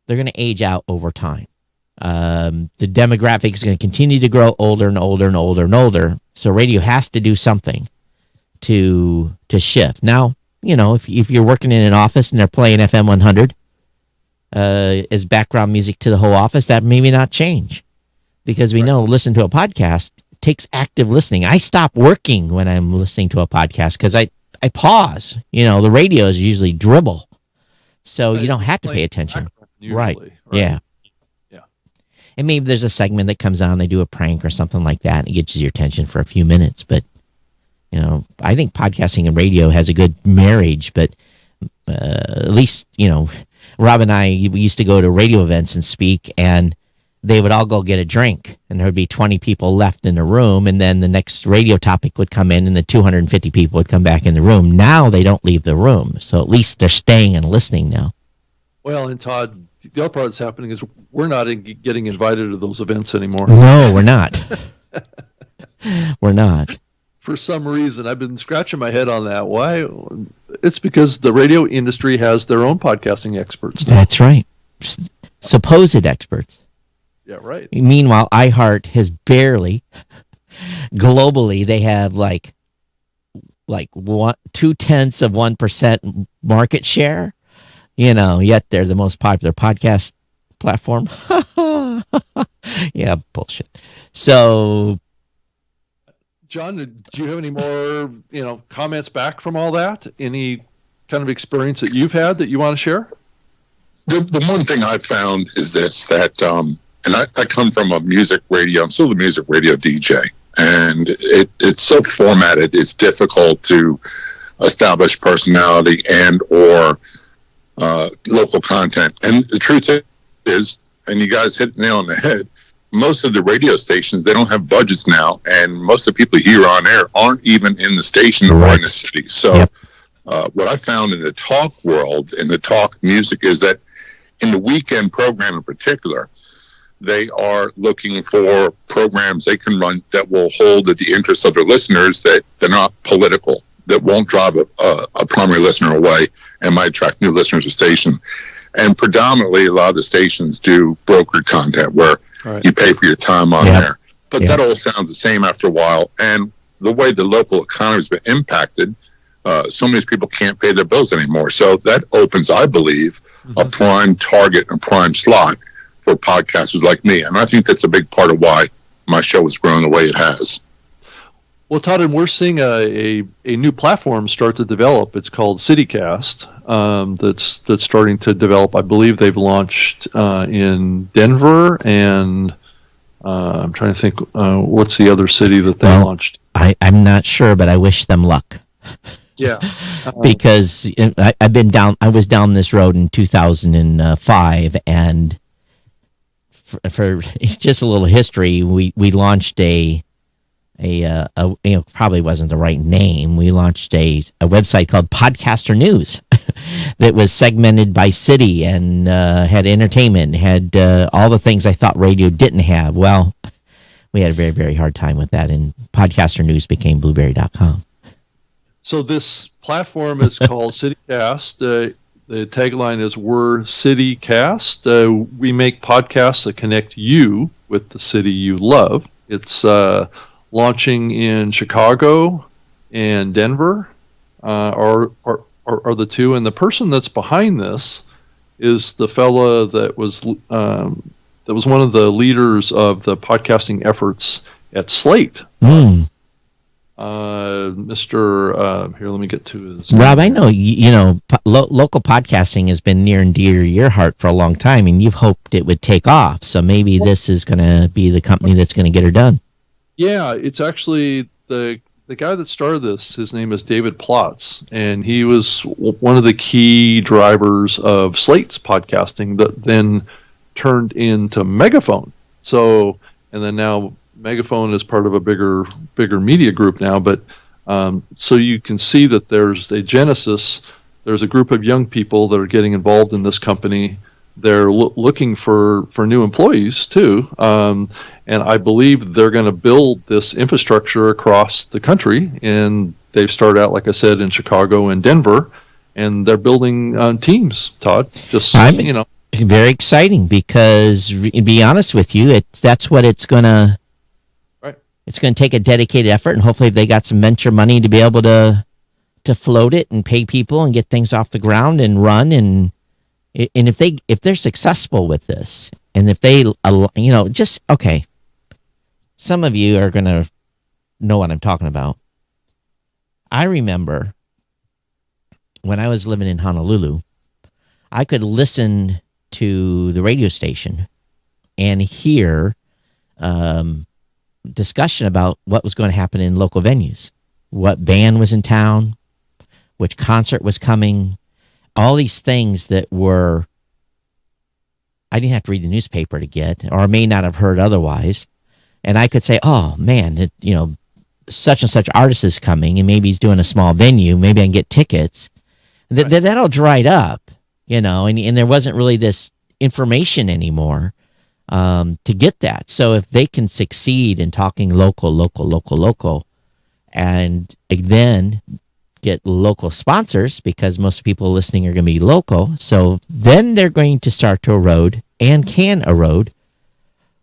They're going to age out over time. The demographic is going to continue to grow older and older and older and older. So radio has to do something to shift. Now, if you're working in an office and they're playing FM 100 as background music to the whole office, that maybe not change, because we know listen to a podcast takes active listening. I stop working when I'm listening to a podcast because I pause. The radio is usually dribble, so you don't have to pay attention. Right. Yeah. And maybe there's a segment that comes on, they do a prank or something like that, and it gets your attention for a few minutes. But, I think podcasting and radio has a good marriage. But at least, Rob and I, we used to go to radio events and speak, and they would all go get a drink, and there would be 20 people left in the room, and then the next radio topic would come in, and the 250 people would come back in the room. Now they don't leave the room, so at least they're staying and listening now. Well, and Todd, the other part that's happening is we're not getting invited to those events anymore. No, we're not. We're not. For some reason, I've been scratching my head on that. Why? It's because the radio industry has their own podcasting experts now. That's right. Supposed experts. Yeah, right. Meanwhile, iHeart has barely, globally, they have like 0.2% market share. Yet they're the most popular podcast platform. Yeah, bullshit. So, John, do you have any more, comments back from all that? Any kind of experience that you've had that you want to share? The one thing I've found is this, that, and I come from a music radio, I'm still a music radio DJ, and it's so formatted, it's difficult to establish personality and or local content. And the truth is, and you guys hit the nail on the head, most of the radio stations, they don't have budgets now, and most of the people here on air aren't even in the station or in the city. So what I found in the talk world, in the talk music, is that in the weekend program in particular, they are looking for programs they can run that will hold at the interest of their listeners, that they're not political, that won't drive a primary listener away and might attract new listeners to the station. And predominantly, a lot of the stations do brokered content where you pay for your time on there. But that all sounds the same after a while. And the way the local economy has been impacted, so many people can't pay their bills anymore. So that opens, I believe, a prime target and prime slot for podcasters like me. And I think that's a big part of why my show has grown the way it has. Well, Todd, and we're seeing a new platform start to develop. It's called Citycast. That's starting to develop. I believe they've launched in Denver, and I'm trying to think what's the other city that they launched. I'm not sure, but I wish them luck. Yeah, because I was down this road in 2005, and for just a little history, we launched a probably wasn't the right name. We launched a website called Podcaster News that was segmented by city and had entertainment, had all the things I thought radio didn't have. Well, we had a very, very hard time with that, and Podcaster News became Blueberry.com. So this platform is called Citycast. The tagline is, "We're Citycast. We make podcasts that connect you with the city you love." It's launching in Chicago and Denver are the two, and the person that's behind this is the fella that was one of the leaders of the podcasting efforts at Slate. Mr. Here, let me get to his Rob. I know local podcasting has been near and dear to your heart for a long time, and you've hoped it would take off. So maybe this is going to be the company that's going to get her done. Yeah, it's actually the guy that started this. His name is David Plotz, and he was one of the key drivers of Slate's podcasting that then turned into Megaphone. So, and then now Megaphone is part of a bigger media group now. But so you can see that there's a genesis. There's a group of young people that are getting involved in this company. They're looking for new employees too, and I believe they're going to build this infrastructure across the country. And they've started out, like I said, in Chicago and Denver, and they're building teams. Todd, very exciting because, to be honest with you, that's what it's going to. Right. It's going to take a dedicated effort, and hopefully, they got some venture money to be able to float it and pay people and get things off the ground and run. And if they're successful with this, and if they, just okay, some of you are going to know what I'm talking about. I remember when I was living in Honolulu, I could listen to the radio station and hear discussion about what was going to happen in local venues, what band was in town, which concert was coming, all these things that were, I didn't have to read the newspaper to get, or may not have heard otherwise. And I could say, oh man, such and such artist is coming, and maybe he's doing a small venue. Maybe I can get tickets. That all dried up, and there wasn't really this information anymore to get that. So if they can succeed in talking local, and then get local sponsors, because most people listening are going to be local, so then they're going to start to erode and can erode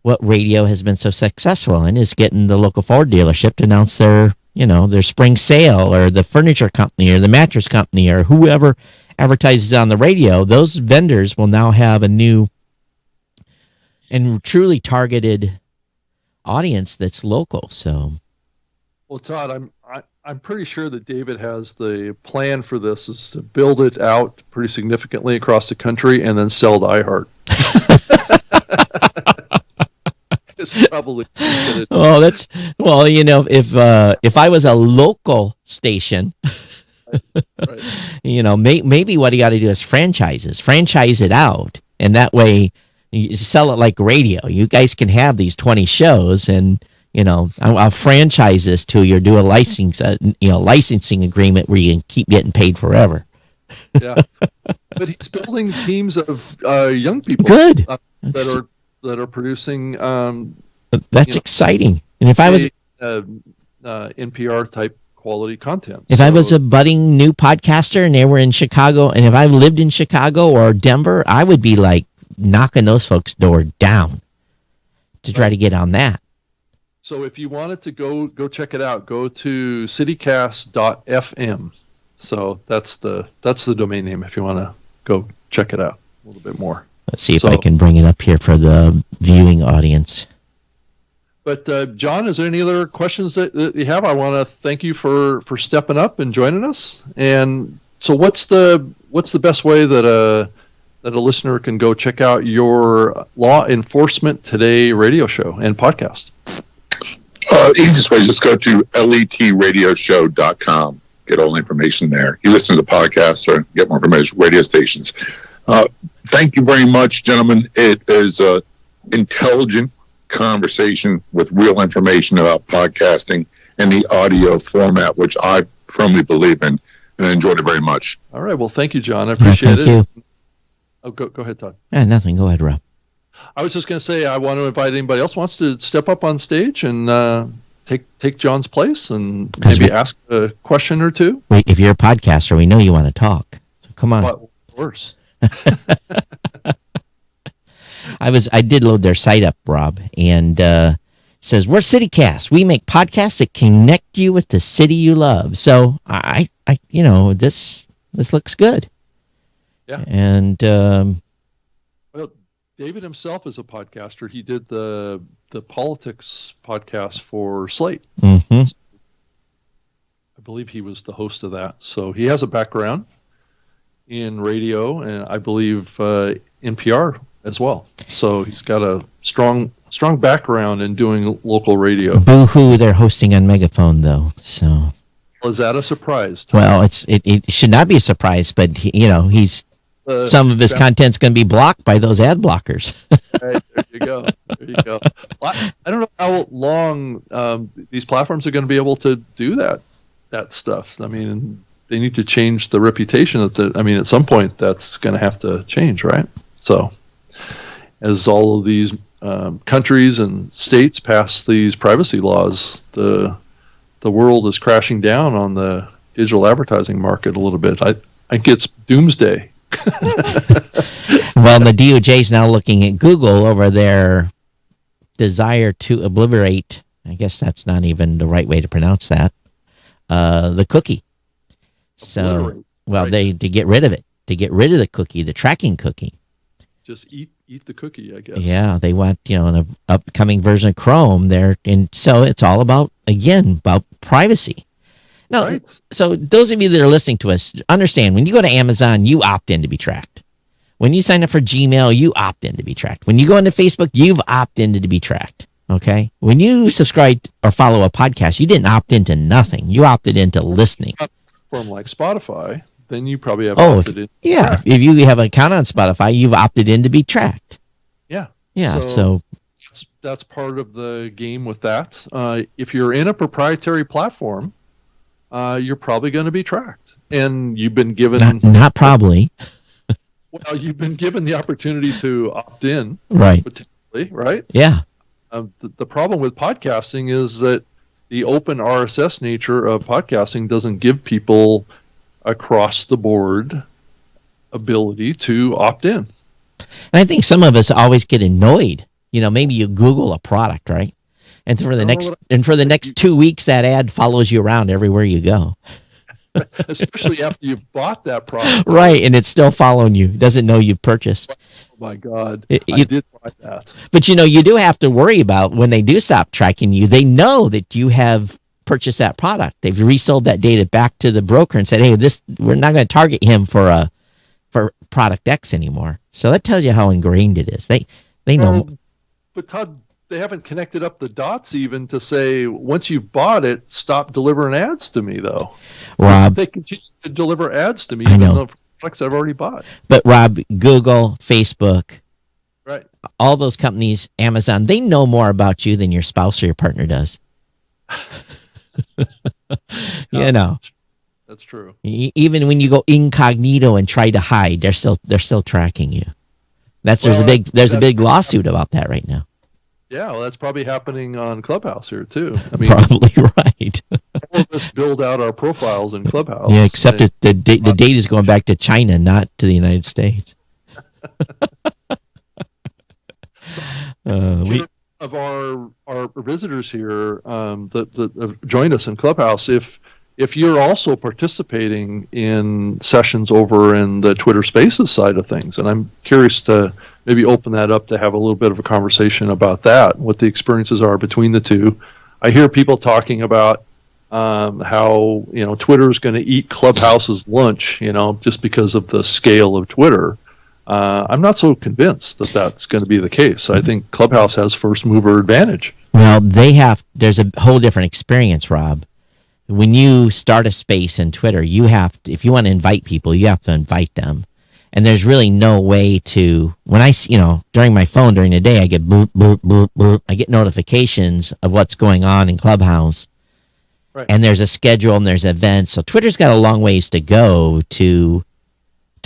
what radio has been so successful in, is getting the local Ford dealership to announce their spring sale, or the furniture company or the mattress company or whoever advertises on the radio. Those vendors will now have a new and truly targeted audience that's local. So, well, Todd, I'm pretty sure that David has the plan for this is to build it out pretty significantly across the country and then sell to iHeart. It's probably if I was a local station, right. Maybe what you got to do is franchise it out, and that way you sell it like radio. You guys can have these 20 shows, and I'll franchise this to you, or do a licensing agreement where you can keep getting paid forever. Yeah, but he's building teams of young people. Good. That are producing. That's exciting. And if I was NPR type quality content, if I was a budding new podcaster and they were in Chicago, and if I lived in Chicago or Denver, I would be like knocking those folks' door down to try to get on that. So if you wanted to go check it out, go to citycast.fm. So that's the domain name if you want to go check it out a little bit more. Let's see if I can bring it up here for the viewing audience. But John, is there any other questions that you have? I want to thank you for stepping up and joining us. And so, what's the best way that a listener can go check out your Law Enforcement Today radio show and podcast? Easiest way, just go to letradioshow.com. Get all the information there. You listen to the podcast or get more information, radio stations. Thank you very much, gentlemen. It is an intelligent conversation with real information about podcasting and the audio format, which I firmly believe in, and I enjoyed it very much. All right. Well, thank you, John. I appreciate it. Thank you. Oh, go ahead, Todd. Nothing. Go ahead, Rob. I was just going to say I want to invite anybody else who wants to step up on stage and take John's place and maybe ask a question or two. Wait, if you're a podcaster, we know you want to talk. So come on. What worse? I did load their site up, Rob, and says, we're Citycast. We make podcasts that connect you with the city you love. So I this looks good. Yeah. And well, David himself is a podcaster. He did the politics podcast for Slate. Mm-hmm. I believe he was the host of that. So he has a background in radio, and I believe NPR as well. So he's got a strong background in doing local radio. Boo-hoo, they're hosting on Megaphone, though. So is that a surprise? Well, it should not be a surprise, but he's some of his content's going to be blocked by those ad blockers. Right, there you go. Well, I don't know how long these platforms are going to be able to do that stuff. I mean, they need to change the reputation. At some point, that's going to have to change, right? So, as all of these countries and states pass these privacy laws, the world is crashing down on the digital advertising market a little bit. I think it's doomsday. Well, the DOJ is now looking at Google over their desire to obliterate. I guess that's not even the right way to pronounce that. The cookie. So, Obliterate, well, right. to get rid of it, to get rid of the cookie, the tracking cookie. Just eat the cookie, I guess. Yeah, they want, in an upcoming version of Chrome there. And so it's all about privacy. Now, Right. so those of you that are listening to us, understand when you go to Amazon, you opt in to be tracked. When you sign up for Gmail, you opt in to be tracked. When you go into Facebook, you've opted in to be tracked. Okay? When you subscribe or follow a podcast, you didn't opt into nothing. You opted into listening. From like Spotify, then you probably have Oh, opted in. yeah. If you have an account on Spotify, you've opted in to be tracked. Yeah. Yeah. So that's part of the game with that. If you're in a proprietary platform, you're probably going to be tracked, and you've been given not probably. Well, you've been given the opportunity to opt in, Right. potentially, right? Yeah. The problem with podcasting is that the open RSS nature of podcasting doesn't give people across the board ability to opt in. And I think some of us always get annoyed. Maybe you Google a product, right? And for the next 2 weeks, that ad follows you around everywhere you go. Especially after you've bought that product. Right, and it's still following you. It doesn't know you've purchased. Oh my God, I did buy that. But you do have to worry about when they do stop tracking you. They know that you have purchased that product. They've resold that data back to the broker and said, "Hey, we're not going to target him for product X anymore." So that tells you how ingrained it is. They know. But Todd, they haven't connected up the dots even to say, once you've bought it, stop delivering ads to me, though. Rob, they continue to deliver ads to me, I even know. though products I've already bought. But Rob, Google, Facebook, Right. all those companies, Amazon, they know more about you than your spouse or your partner does. That's true. Even when you go incognito and try to hide, they're still tracking you. There's a big lawsuit about that right now. Yeah, well, that's probably happening on Clubhouse here too. I mean, Probably right. all of us build out our profiles in Clubhouse. Yeah, except the data is going back to China, not to the United States. Of our visitors here that have joined us in Clubhouse, if you're also participating in sessions over in the Twitter Spaces side of things, and I'm curious to maybe open that up to have a little bit of a conversation about that, what the experiences are between the two. I hear people talking about how Twitter is going to eat Clubhouse's lunch, just because of the scale of Twitter. I'm not so convinced that that's going to be the case. I think Clubhouse has first mover advantage. Well, there's a whole different experience, Rob. When you start a space in Twitter, if you want to invite people, you have to invite them. And there's really no way to, during my phone during the day, I get boop, boop, boop, boop. I get notifications of what's going on in Clubhouse. Right. And there's a schedule and there's events. So Twitter's got a long ways to go to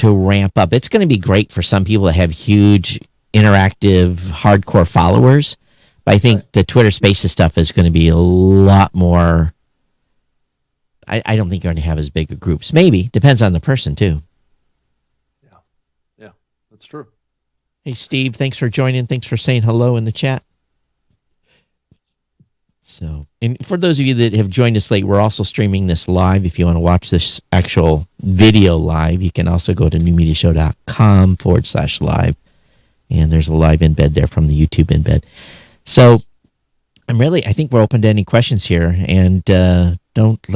ramp up. It's going to be great for some people that have huge, interactive, hardcore followers. But I think the Twitter Spaces stuff is going to be a lot more. I don't think you're going to have as big a groups. Maybe. Depends on the person, too. Yeah, that's true. Hey, Steve, thanks for joining. Thanks for saying hello in the chat. So, and for those of you that have joined us late, we're also streaming this live. If you want to watch this actual video live, you can also go to newmediashow.com/live. And there's a live embed there from the YouTube embed. So, I think we're open to any questions here. And don't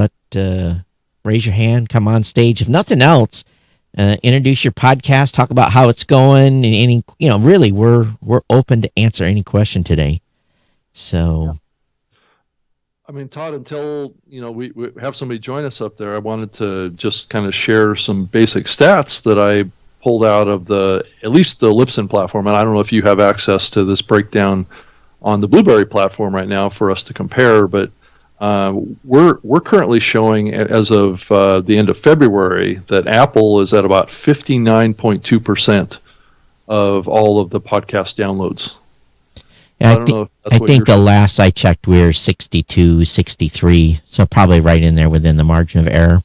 raise your hand, come on stage. If nothing else, introduce your podcast, talk about how it's going. And really, we're open to answer any question today. So. Yeah. I mean, Todd, until we have somebody join us up there, I wanted to just kind of share some basic stats that I pulled out of at least the Libsyn platform, and I don't know if you have access to this breakdown on the Blueberry platform right now for us to compare, but we're currently showing, as of the end of February, that Apple is at about 59.2% of all of the podcast downloads. Yeah, I think the last I checked, we were 62, 63, so probably right in there within the margin of error.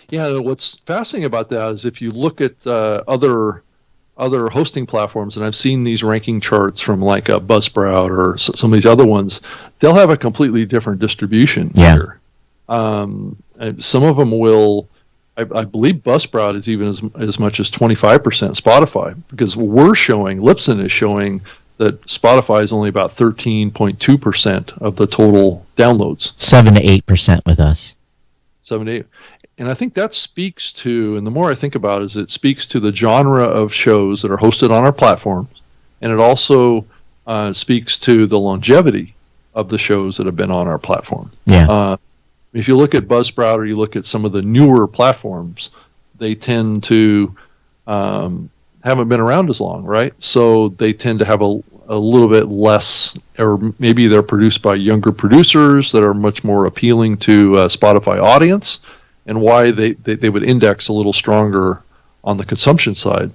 Yeah, what's fascinating about that is if you look at other other hosting platforms, and I've seen these ranking charts from like Buzzsprout or some of these other ones. They'll have a completely different distribution here. And some of them will. I believe Buzzsprout is even as much as 25% Spotify, because we're showing, Libsyn is showing that Spotify is only about 13.2% of the total downloads. 7 to 8% with us. 7 to 8. And I think that speaks to, and the more I think about it, is it speaks to the genre of shows that are hosted on our platforms, and it also speaks to the longevity of the shows that have been on our platform. Yeah. If you look at Buzzsprout or you look at some of the newer platforms, they tend to haven't been around as long, right? So they tend to have a little bit less, or maybe they're produced by younger producers that are much more appealing to Spotify audience, and why they would index a little stronger on the consumption side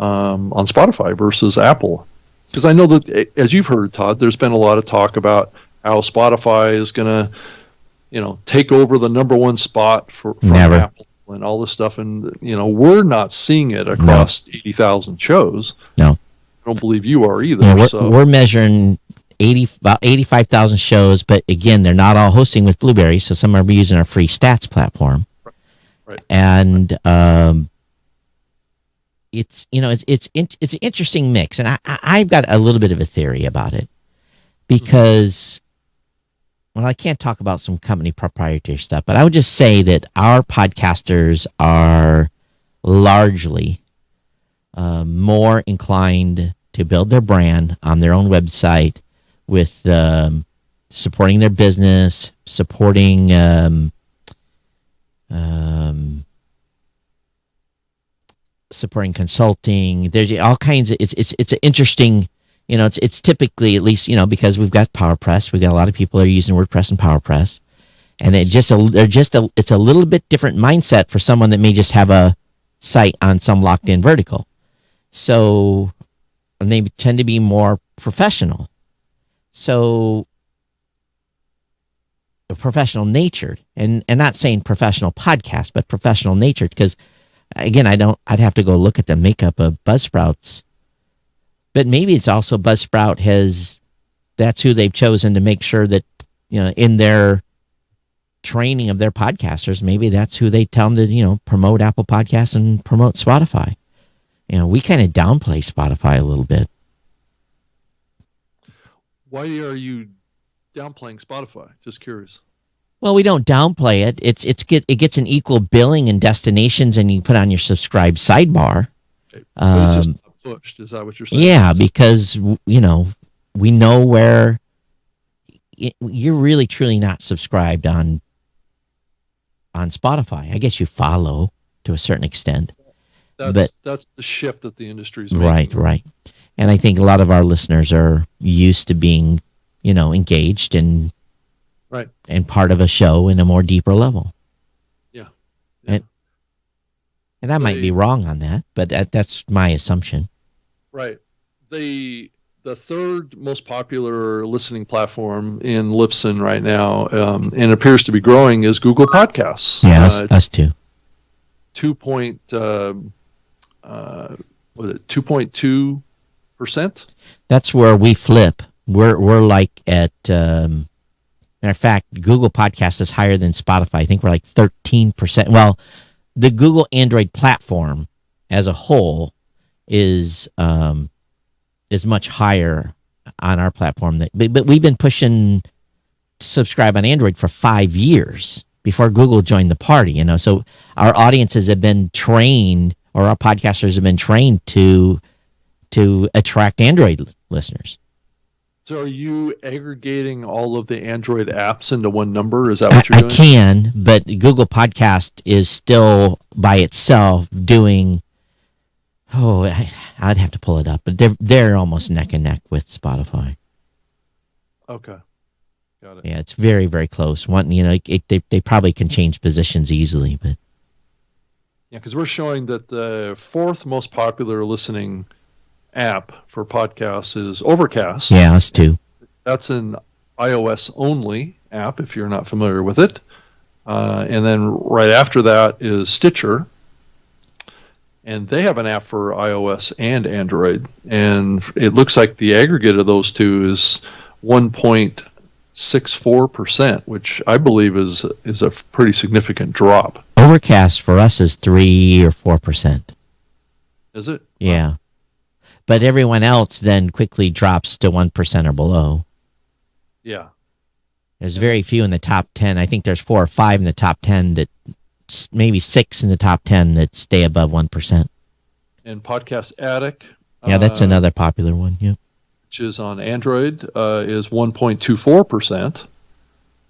on Spotify versus Apple. Because I know that, as you've heard, Todd, there's been a lot of talk about how Spotify is going to take over the number one spot for Apple and all this stuff. And, we're not seeing it across 80,000 shows. No. I don't believe you are either. Yeah, we're measuring about 85,000 shows, but again, they're not all hosting with Blueberry, so some are using our free stats platform. Right. And it's an interesting mix. And I've got a little bit of a theory about it, because well, I can't talk about some company proprietary stuff, but I would just say that our podcasters are largely more inclined to build their brand on their own website with supporting their business, supporting supporting consulting. There's all kinds of it's an interesting. It's typically, at least, because we've got PowerPress, we've got a lot of people that are using WordPress and PowerPress, and it's a little bit different mindset for someone that may just have a site on some locked in vertical. So, and they tend to be more professional. So, professional natured, and not saying professional podcast, but professional natured, because again, I'd have to go look at the makeup of Buzzsprout's. But maybe it's also Buzzsprout that's who they've chosen to make sure that, in their training of their podcasters, maybe that's who they tell them to, promote Apple Podcasts and promote Spotify. We kind of downplay Spotify a little bit. Why are you downplaying Spotify? Just curious. Well, we don't downplay it. It gets an equal billing and destinations, and you put on your subscribe sidebar. Okay. But it's just pushed. Is that what you're saying? Yeah, because we know where you're really truly not subscribed on Spotify. I guess you follow to a certain extent. That's the shift that the industry's making. Right. And I think a lot of our listeners are used to being, engaged and part of a show in a more deeper level. Yeah. And that might be wrong on that, but that's my assumption. Right. The third most popular listening platform in Libsyn right now, and appears to be growing, is Google Podcasts. Yeah, us too. 2.2%? That's where we flip. We're like at matter of fact, Google Podcasts is higher than Spotify. I think we're like 13%. Well, the Google Android platform as a whole is much higher on our platform. But we've been pushing to subscribe on Android for 5 years before Google joined the party. So our audiences have been trained, or our podcasters have been trained to attract Android listeners. So are you aggregating all of the Android apps into one number? Is that what you're doing? I can, but Google Podcast is still by itself doing. I'd have to pull it up, but they're almost neck and neck with Spotify. Okay, got it. Yeah, it's very, very close. They probably can change positions easily, but yeah, because we're showing that the fourth most popular listening app for podcasts is Overcast. Yeah, us too. That's an iOS only app if you're not familiar with it. And then right after that is Stitcher. and they have an app for iOS and Android, and it looks like the aggregate of those two is 1.64%, which I believe is a pretty significant drop. Overcast for us is 3 or 4%. Is it? Yeah. But everyone else then quickly drops to 1% or below. Yeah. There's very few in the top 10. I think there's 4 or 5 in the top 10 that, maybe 6 in the top 10 that stay above 1%. And Podcast Addict. Yeah, that's another popular one. Yeah. Which is on Android, is 1.24%.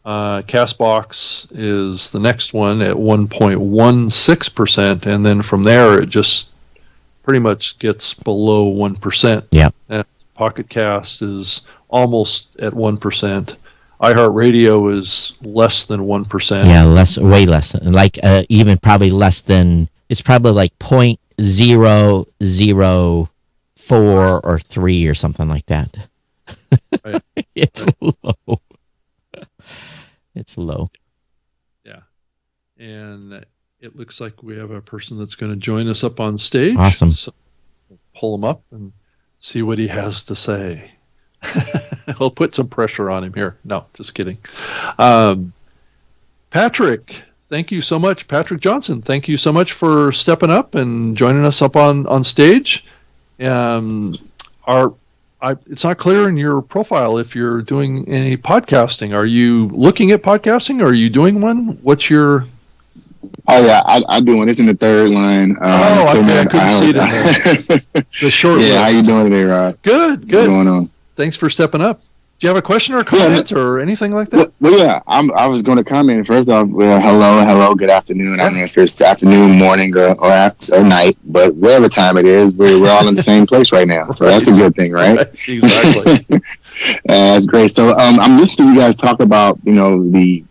Castbox is the next one at 1.16%, and then from there it just pretty much gets below 1%. Yeah. And Pocket Cast is almost at 1%. iHeartRadio is less than 1%. Yeah, way less. Like even probably less than. It's probably like 0.004 or 3 or something like that. Right. It's low. It's low. Yeah. And it looks like we have a person that's going to join us up on stage. Awesome. So we'll pull him up and see what he has to say. I'll put some pressure on him here. No, just kidding. Patrick, thank you so much. Patrick Johnson, thank you so much for stepping up and joining us up on stage. It's not clear in your profile if you're doing any podcasting. Are you looking at podcasting? Are you doing one? What's your... Oh yeah, I do one. It's in the third line. Okay, I couldn't see it in there. The short list. How you doing today, Rod? Good. What's going on? Thanks for stepping up. Do you have a question or a comment or anything like that? Well, yeah, I was going to comment first off. Hello, good afternoon. I don't know if it's afternoon, morning, or night, but whatever time it is, we're all in the same place right now. So that's a good thing, right? Exactly. That's great. So I'm listening to you guys talk about the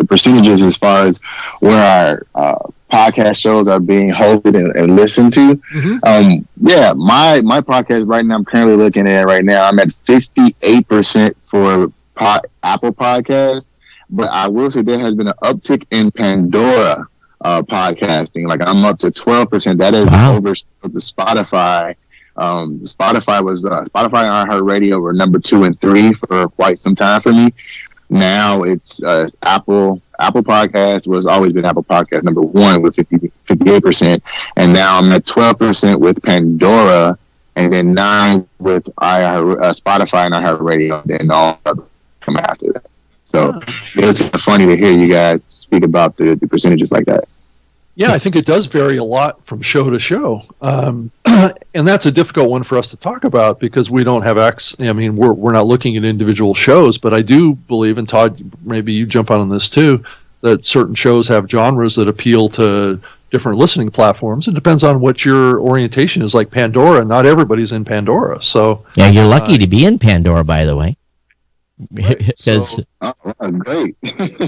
percentages as far as where our podcast shows are being hosted and listened to. Mm-hmm. My podcast right now, I'm currently looking at right now, I'm at 58% for Apple Podcasts, but I will say there has been an uptick in Pandora podcasting. Like I'm up to 12%. That is over the Spotify. Spotify and iHeartRadio were number 2 and 3 for quite some time for me. Now it's Apple Podcast was always been Apple Podcast number 1 with 58%, and now I'm at 12% with Pandora, and then 9 with Spotify and iHeartRadio, and then all come after that. So it was funny to hear you guys speak about the percentages like that. Yeah, I think it does vary a lot from show to show. And that's a difficult one for us to talk about because we don't have access. I mean, we're not looking at individual shows, but I do believe, and Todd, maybe you jump on this too, that certain shows have genres that appeal to different listening platforms. It depends on what your orientation is. Like Pandora, not everybody's in Pandora. So yeah, you're lucky to be in Pandora, by the way. Right, that's great.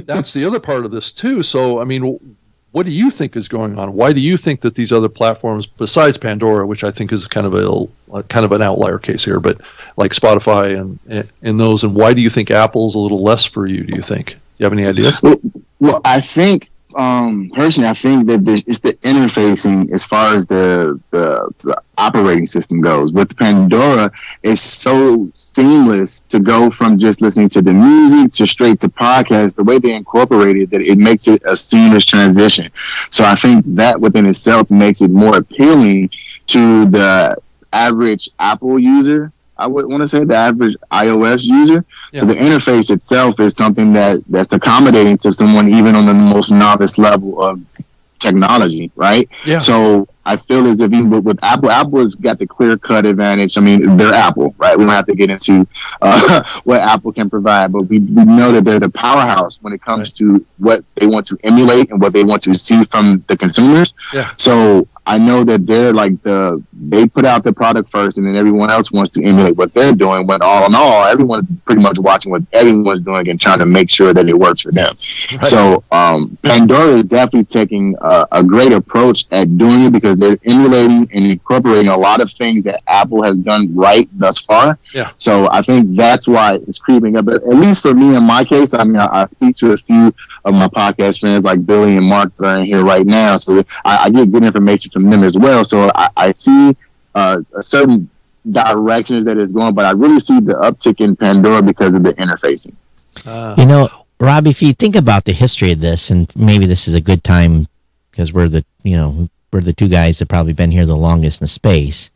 That's the other part of this too. So, I mean, what do you think is going on? Why do you think that these other platforms, besides Pandora, which I think is kind of an outlier case here, but like Spotify and those, and why do you think Apple's a little less for you? Do you think? Do you have any ideas? Well, I think personally, I think that it's the interfacing as far as the operating system goes. With Pandora, it's so seamless to go from just listening to the music to straight to podcast. The way they incorporate it, that it makes it a seamless transition. So I think that within itself makes it more appealing to the average Apple user. I would want to say the average iOS user. Yeah. So the interface itself is something that's accommodating to someone even on the most novice level of technology, right? Yeah. So I feel as if even with Apple's got the clear-cut advantage. I mean, they're Apple, right? We don't have to get into what Apple can provide, but we know that they're the powerhouse when it comes to what they want to emulate and what they want to see from the consumers. Yeah. So I know that they're like they put out the product first, and then everyone else wants to emulate what they're doing. But all in all, everyone's pretty much watching what everyone's doing and trying to make sure that it works for them. Right. So Pandora is definitely taking a great approach at doing it because they're emulating and incorporating a lot of things that Apple has done right thus far. Yeah. So I think that's why it's creeping up. But at least for me, in my case, I mean, I speak to a few of my podcast friends like Billy and Mark that are in here right now. So I get good information from from them as well. So I see a certain directions that it's going, but I really see the uptick in Pandora because of the interfacing. Rob, if you think about the history of this, and maybe this is a good time because we're the two guys that probably been here the longest in the space.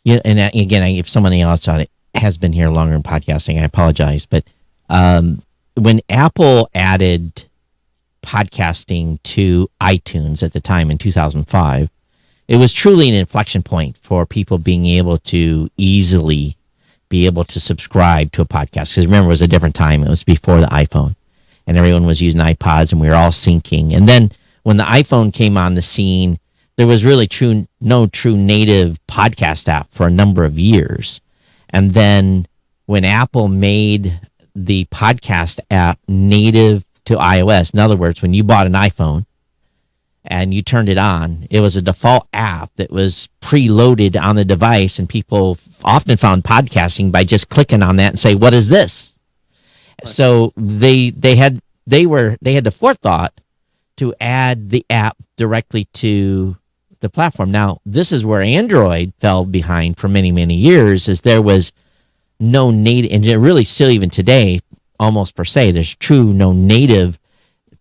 Yeah, and again, if somebody else on it has been here longer in podcasting, I apologize. But when Apple added podcasting to iTunes at the time in 2005, it was truly an inflection point for people being able to easily be able to subscribe to a podcast. Because remember, it was a different time. It was before the iPhone. And everyone was using iPods, and we were all syncing. And then when the iPhone came on the scene, there was really no true native podcast app for a number of years. And then when Apple made the podcast app native to iOS, in other words, when you bought an iPhone and you turned it on, it was a default app that was preloaded on the device, and people often found podcasting by just clicking on that and say, "What is this?" Right. So they had the forethought to add the app directly to the platform. Now, this is where Android fell behind for many, many years, as there was no native, and really still even today, almost per se, there's no native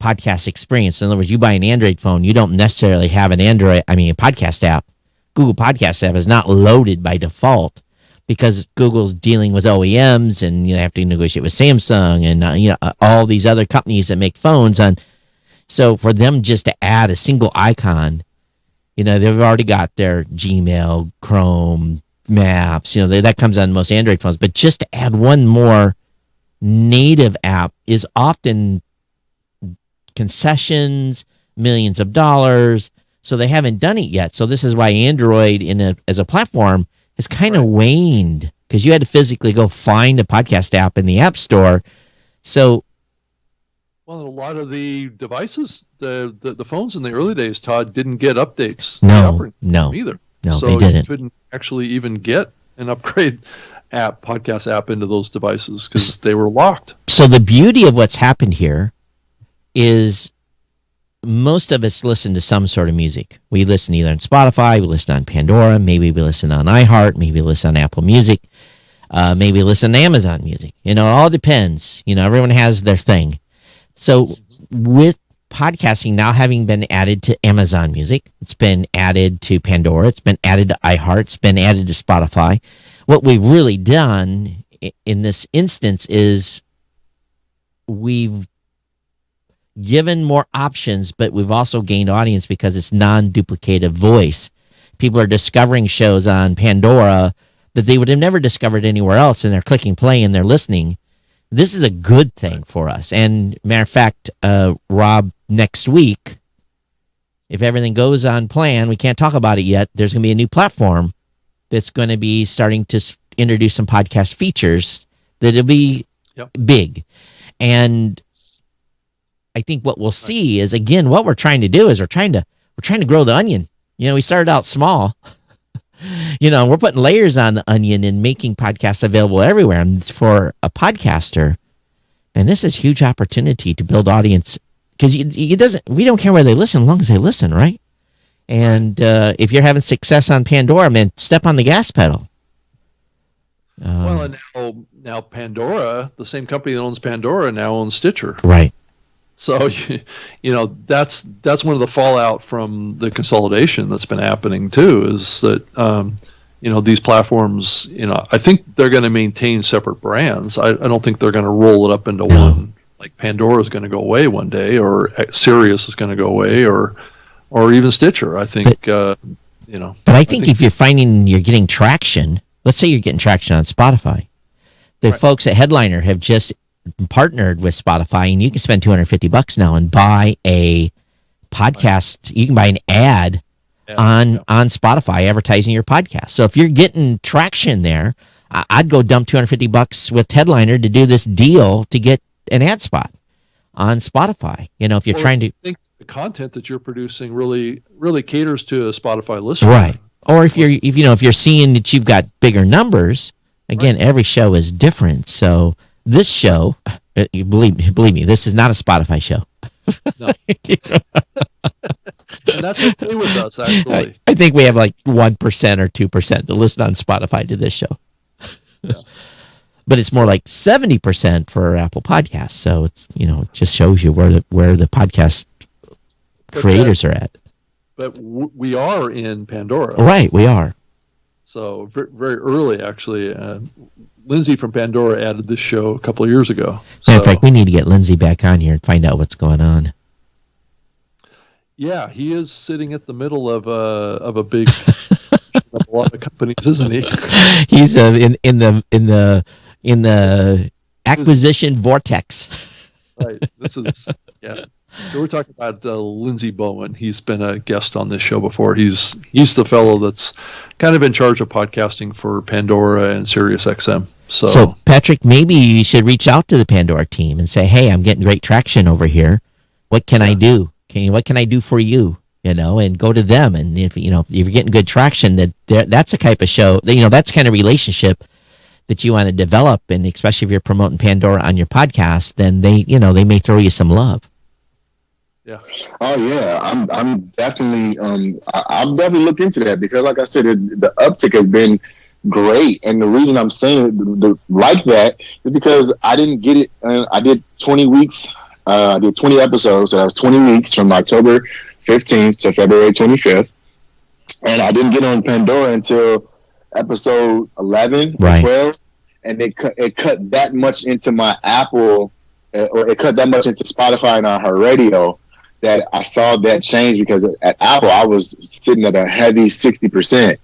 podcast experience. In other words, you buy an Android phone, you don't necessarily have a podcast app. Google Podcast app is not loaded by default because Google's dealing with OEMs, and you have to negotiate with Samsung and all these other companies that make phones. So for them just to add a single icon, they've already got their Gmail, Chrome, Maps, that comes on most Android phones. But just to add one more native app is often concessions, millions of dollars. So they haven't done it yet. So this is why Android as a platform has kind of waned, because you had to physically go find a podcast app in the App Store. So, well, a lot of the devices, the phones in the early days, Todd, didn't get updates. No, either. No, so they didn't. You couldn't actually even get an upgrade podcast app into those devices because they were locked. So the beauty of what's happened here is most of us listen to some sort of music. We listen either on Spotify, we listen on Pandora, maybe we listen on iHeart, maybe we listen on Apple Music, maybe we listen to Amazon Music. It all depends. Everyone has their thing. So with podcasting now having been added to Amazon Music, it's been added to Pandora, it's been added to iHeart, it's been added to Spotify. What we've really done in this instance is we've given more options, but we've also gained audience because it's non-duplicative voice. People are discovering shows on Pandora that they would have never discovered anywhere else, and they're clicking play and they're listening. This is a good thing for us. And matter of fact, Rob, next week, if everything goes on plan, we can't talk about it yet, there's going to be a new platform that's going to be starting to introduce some podcast features that'll be big. And I think what we'll see is, again, what we're trying to do is we're trying to grow the onion. We started out small. We're putting layers on the onion and making podcasts available everywhere. And for a podcaster, and this is a huge opportunity to build audience, because we don't care where they listen as long as they listen, right? And if you're having success on Pandora, man, step on the gas pedal. Well, and now Pandora, the same company that owns Pandora, now owns Stitcher. Right. So, that's one of the fallout from the consolidation that's been happening too, is that, these platforms, I think they're going to maintain separate brands. I don't think they're going to roll it up into one, like Pandora is going to go away one day, or Sirius is going to go away, or even Stitcher. I think, But I think if you're finding you're getting traction, let's say you're getting traction on Spotify, the folks at Headliner have just partnered with Spotify, and you can spend $250 now and buy a podcast. You can buy an ad on Spotify advertising your podcast. So if you're getting traction there, I'd go dump $250 with Headliner to do this deal to get an ad spot on Spotify. If you're trying to think the content that you're producing really caters to a Spotify listener, right? Or if you're seeing that you've got bigger numbers, again, every show is different. So this show, believe me, this is not a Spotify show. No. And that's okay with us, actually. I think we have like 1% or 2% to listen on Spotify to this show. Yeah. But it's more like 70% for Apple Podcasts. So it's, it just shows you where the podcast creators are at. But we are in Pandora. Right, we are. So very, very early, actually. Lindsay from Pandora added this show a couple of years ago. In fact, we need to get Lindsay back on here and find out what's going on. Yeah, he is sitting at the middle of a big a lot of companies, isn't he? He's in the acquisition vortex. Right. This is So we're talking about Lindsay Bowen. He's been a guest on this show before. He's the fellow that's kind of in charge of podcasting for Pandora and SiriusXM. So Patrick, maybe you should reach out to the Pandora team and say, "Hey, I'm getting great traction over here. What can I do? What can I do for you?" And go to them. And if you're getting good traction, that's the type of show. That's the kind of relationship that you want to develop. And especially if you're promoting Pandora on your podcast, then they may throw you some love. Yeah. Oh yeah, I'm definitely I'll definitely look into that because, like I said, the uptick has been great, and the reason I'm saying like that is because I didn't get it. I did 20 weeks. I did 20 episodes, so that was 20 weeks from October 15th to February 25th, and I didn't get on Pandora until episode 11 or 12, and it cut that much into my Apple, or it cut that much into Spotify and iHeartRadio. That I saw that change because at Apple I was sitting at a heavy 60%,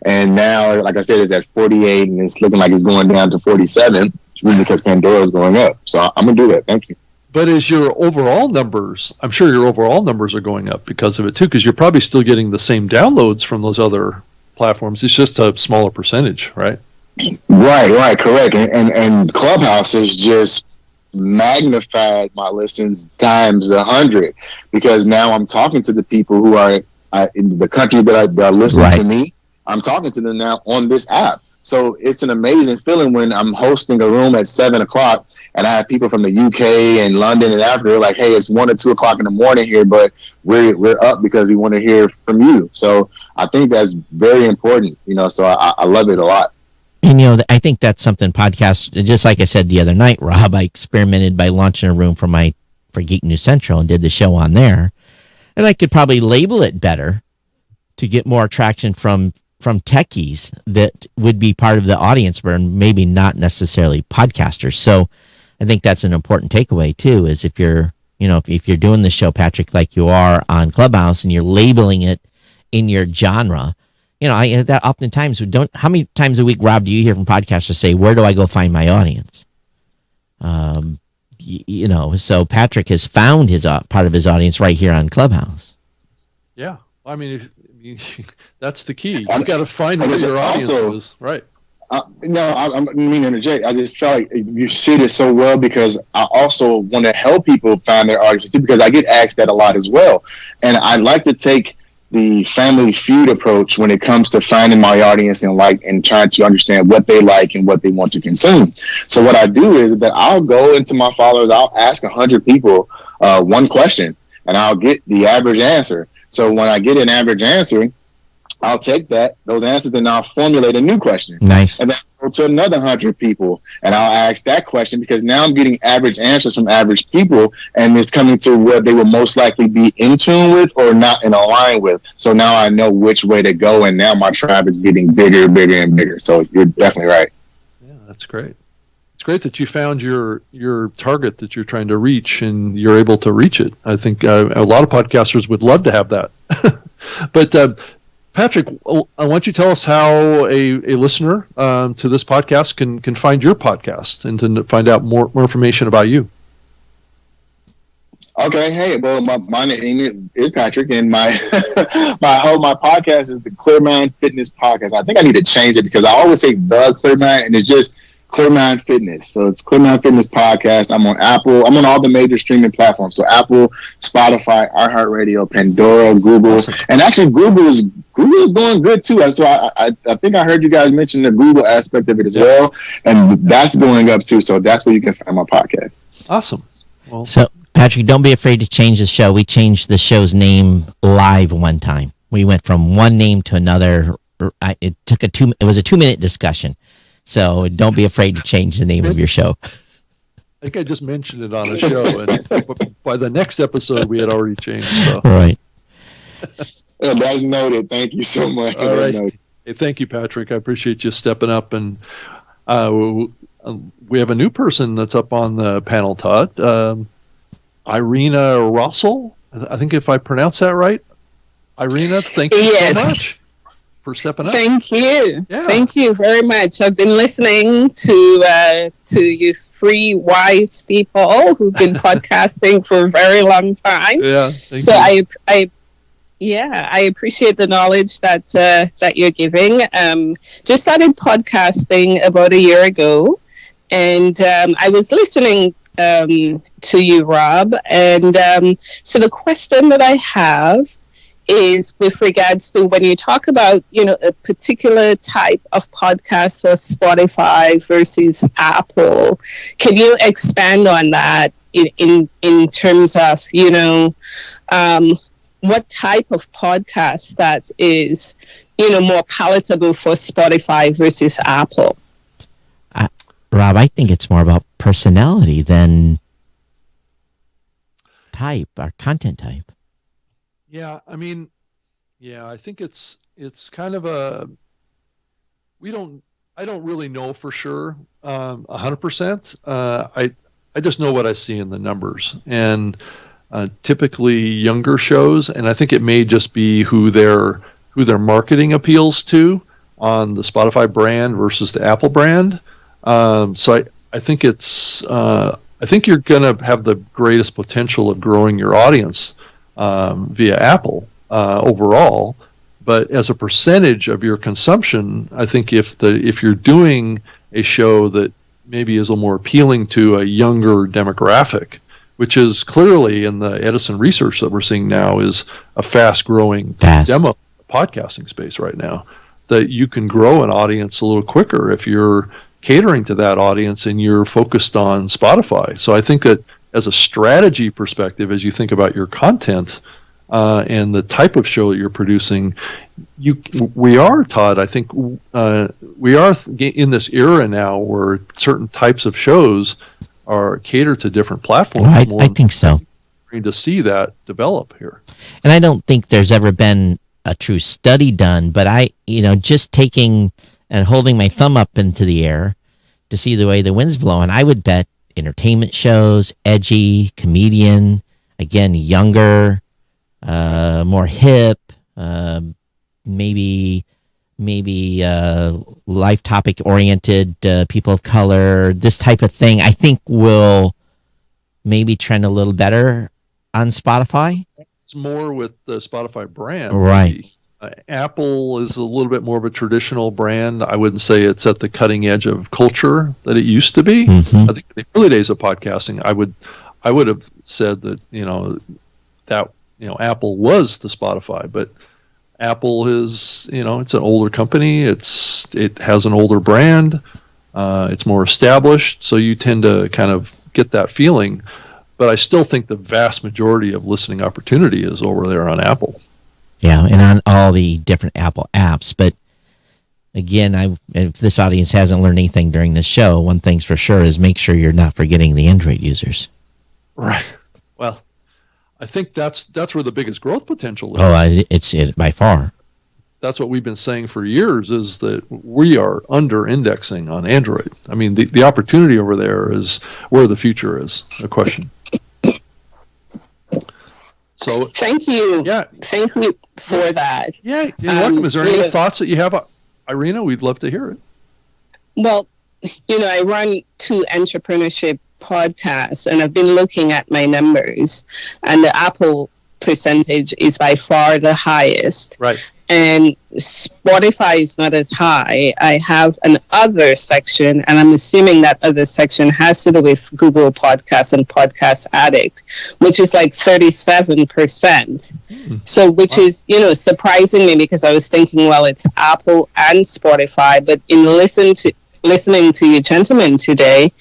and now, like I said, it's at 48, and it's looking like it's going down to 47 because Pandora is going up. So I'm gonna do that. Thank you. But is your overall numbers? I'm sure your overall numbers are going up because of it too, because you're probably still getting the same downloads from those other platforms. It's just a smaller percentage, right? Right, correct. And Clubhouse is just magnified my listens times 100 because now I'm talking to the people who are in the countries that are listening to me. I'm talking to them now on this app. So it's an amazing feeling when I'm hosting a room at 7:00 and I have people from the UK and London and Africa. They're like, "Hey, it's 1 or 2 o'clock in the morning here, but we're up because we want to hear from you." So I think that's very important. So I love it a lot. And, I think that's something podcasts, just like I said the other night, Rob, I experimented by launching a room for Geek News Central and did the show on there. And I could probably label it better to get more traction from techies that would be part of the audience, but maybe not necessarily podcasters. So I think that's an important takeaway too, is if you're doing the show, Patrick, like you are on Clubhouse and you're labeling it in your genre, that oftentimes how many times a week, Rob, do you hear from podcasters say, "Where do I go find my audience?" So Patrick has found his part of his audience right here on Clubhouse. Yeah. I mean, that's the key. You got to find where your audience is. Right. No, I mean to interject. I just feel like you see this so well because I also want to help people find their audience too, because I get asked that a lot as well. And I like to take the Family Feud approach when it comes to finding my audience and trying to understand what they like and what they want to consume. So what I do is that I'll go into my followers, I'll ask 100 people one question, and I'll get the average answer. So when I get an average answer, I'll take those answers, and I'll formulate a new question. Nice. And then I'll go to another 100 people, and I'll ask that question because now I'm getting average answers from average people, and it's coming to what they will most likely be in tune with or not in line with. So now I know which way to go, and now my tribe is getting bigger, and bigger. So you're definitely right. Yeah, that's great. It's great that you found your target that you're trying to reach, and you're able to reach it. I think a lot of podcasters would love to have that. But Patrick, I want you to tell us how a listener to this podcast can find your podcast and to find out more information about you. Okay, hey, well, my name is Patrick, and my my podcast is the Clear Mind Fitness Podcast. I think I need to change it because I always say the Clear Mind, and it's just Clear Mind Fitness. So it's Clear Mind Fitness Podcast. I'm on Apple. I'm on all the major streaming platforms. So Apple, Spotify, iHeartRadio, Pandora, Google, and actually Google is going good too. So I think I heard you guys mention the Google aspect of it as well, and that's going up too. So that's where you can find my podcast. Awesome. Well, so Patrick, don't be afraid to change the show. We changed the show's name live one time. We went from one name to another. It was a 2-minute discussion. So don't be afraid to change the name of your show. I think I just mentioned it on the show, and by the next episode, we had already changed. So. Right. That's noted. Thank you so much. All right. Hey, thank you, Patrick. I appreciate you stepping up. And we have a new person that's up on the panel, Todd. Irina Russell. I think if I pronounce that right. Irina, thank you so much for stepping up. Thank you. Yeah. Thank you very much. I've been listening to you three wise people who've been podcasting for a very long time. Yeah. So I appreciate the knowledge that you're giving. Just started podcasting about a year ago, and I was listening to you, Rob. And so the question that I have is with regards to when you talk about, a particular type of podcast for Spotify versus Apple, can you expand on that in terms of, what type of podcast that is, more palatable for Spotify versus Apple? Rob, I think it's more about personality than type or content type. Yeah, I mean, I think it's kind of I don't really know for sure, 100%. I just know what I see in the numbers, and typically younger shows, and I think it may just be who their marketing appeals to on the Spotify brand versus the Apple brand. So I think I think you're going to have the greatest potential of growing your audience via Apple overall, but as a percentage of your consumption, I think if you're doing a show that maybe is a more appealing to a younger demographic, which is clearly in the Edison research that we're seeing now is a fast-growing demo podcasting space right now, that you can grow an audience a little quicker if you're catering to that audience and you're focused on Spotify. So I think that as a strategy perspective, as you think about your content and the type of show that you're producing, we are, Todd, I think we are in this era now where certain types of shows are catered to different platforms. I think so. To see that develop here. And I don't think there's ever been a true study done, but just taking and holding my thumb up into the air to see the way the wind's blowing, I would bet entertainment shows, edgy, comedian, again, younger, more hip, maybe life topic oriented, people of color, this type of thing, I think will maybe trend a little better on Spotify. It's more with the Spotify brand. Right. Apple is a little bit more of a traditional brand. I wouldn't say it's at the cutting edge of culture that it used to be. Mm-hmm. I think in the early days of podcasting, I would have said that Apple was the Spotify, but Apple is it's an older company. It has an older brand. It's more established, so you tend to kind of get that feeling. But I still think the vast majority of listening opportunity is over there on Apple. Yeah, and on all the different Apple apps. But again, if this audience hasn't learned anything during this show, one thing's for sure is make sure you're not forgetting the Android users. Right. Well, I think that's where the biggest growth potential is. Oh, it's by far. That's what we've been saying for years, is that we are under-indexing on Android. I mean, the opportunity over there is where the future is, no question. So thank you. Yeah. Thank you for that. Yeah, you're welcome. Is there any thoughts that you have, Irina? We'd love to hear it. Well, I run 2 entrepreneurship podcasts, and I've been looking at my numbers, and the Apple percentage is by far the highest. Right. And Spotify is not as high. I have an other section, and I'm assuming that other section has to do with Google Podcasts and Podcast Addict, which is like 37%. Mm-hmm. So, which is, surprising me, because I was thinking, well, it's Apple and Spotify. But in listening to you gentlemen today,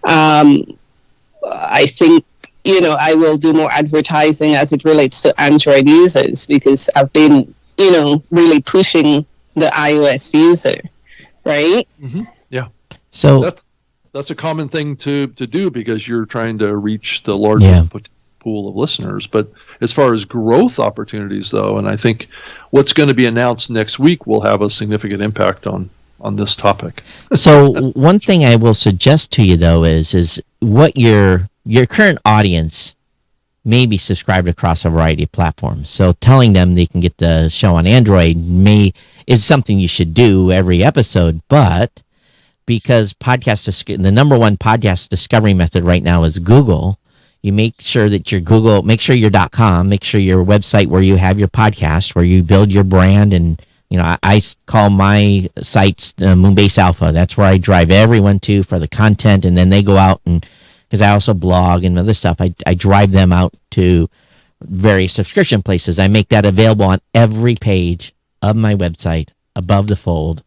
I think I will do more advertising as it relates to Android users, because I've been, really pushing the iOS user, right? Mm-hmm. Yeah. So that's a common thing to do, because you're trying to reach the largest pool of listeners. But as far as growth opportunities, though, and I think what's going to be announced next week will have a significant impact on this topic. So one thing I will suggest to you, though, is what your current audience may be subscribed across a variety of platforms. So telling them they can get the show on Android is something you should do every episode, but because the number one podcast discovery method right now is Google, you make sure that make sure your .com, make sure your website where you have your podcast, where you build your brand. And, I call my sites Moonbase Alpha. That's where I drive everyone to for the content. And then they go out, and because I also blog and other stuff, I drive them out to various subscription places. I make that available on every page of my website above the fold,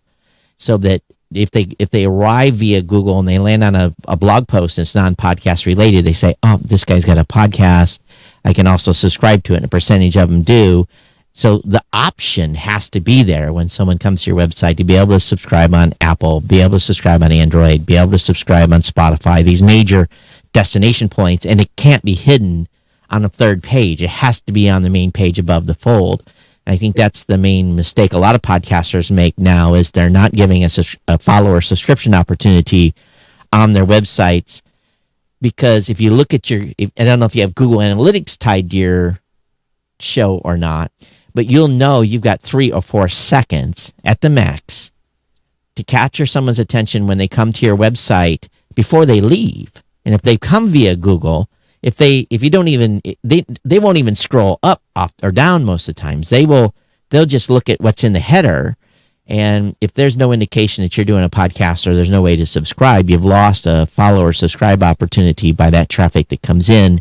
so that if they arrive via Google and they land on a blog post and it's non-podcast related, they say, oh, this guy's got a podcast. I can also subscribe to it, and a percentage of them do. So the option has to be there when someone comes to your website to be able to subscribe on Apple, be able to subscribe on Android, be able to subscribe on Spotify, these major destination points, and it can't be hidden on a third page. It has to be on the main page above the fold. I think that's the main mistake a lot of podcasters make now, is they're not giving us a follower subscription opportunity on their websites. Because if you look at I don't know if you have Google Analytics tied to your show or not, but you'll know you've got 3 or 4 seconds at the max to capture someone's attention when they come to your website before they leave. And if they come via Google, they won't even scroll up or down most of the times. They'll just look at what's in the header, and if there's no indication that you're doing a podcast or there's no way to subscribe, you've lost a follow or subscribe opportunity by that traffic that comes in.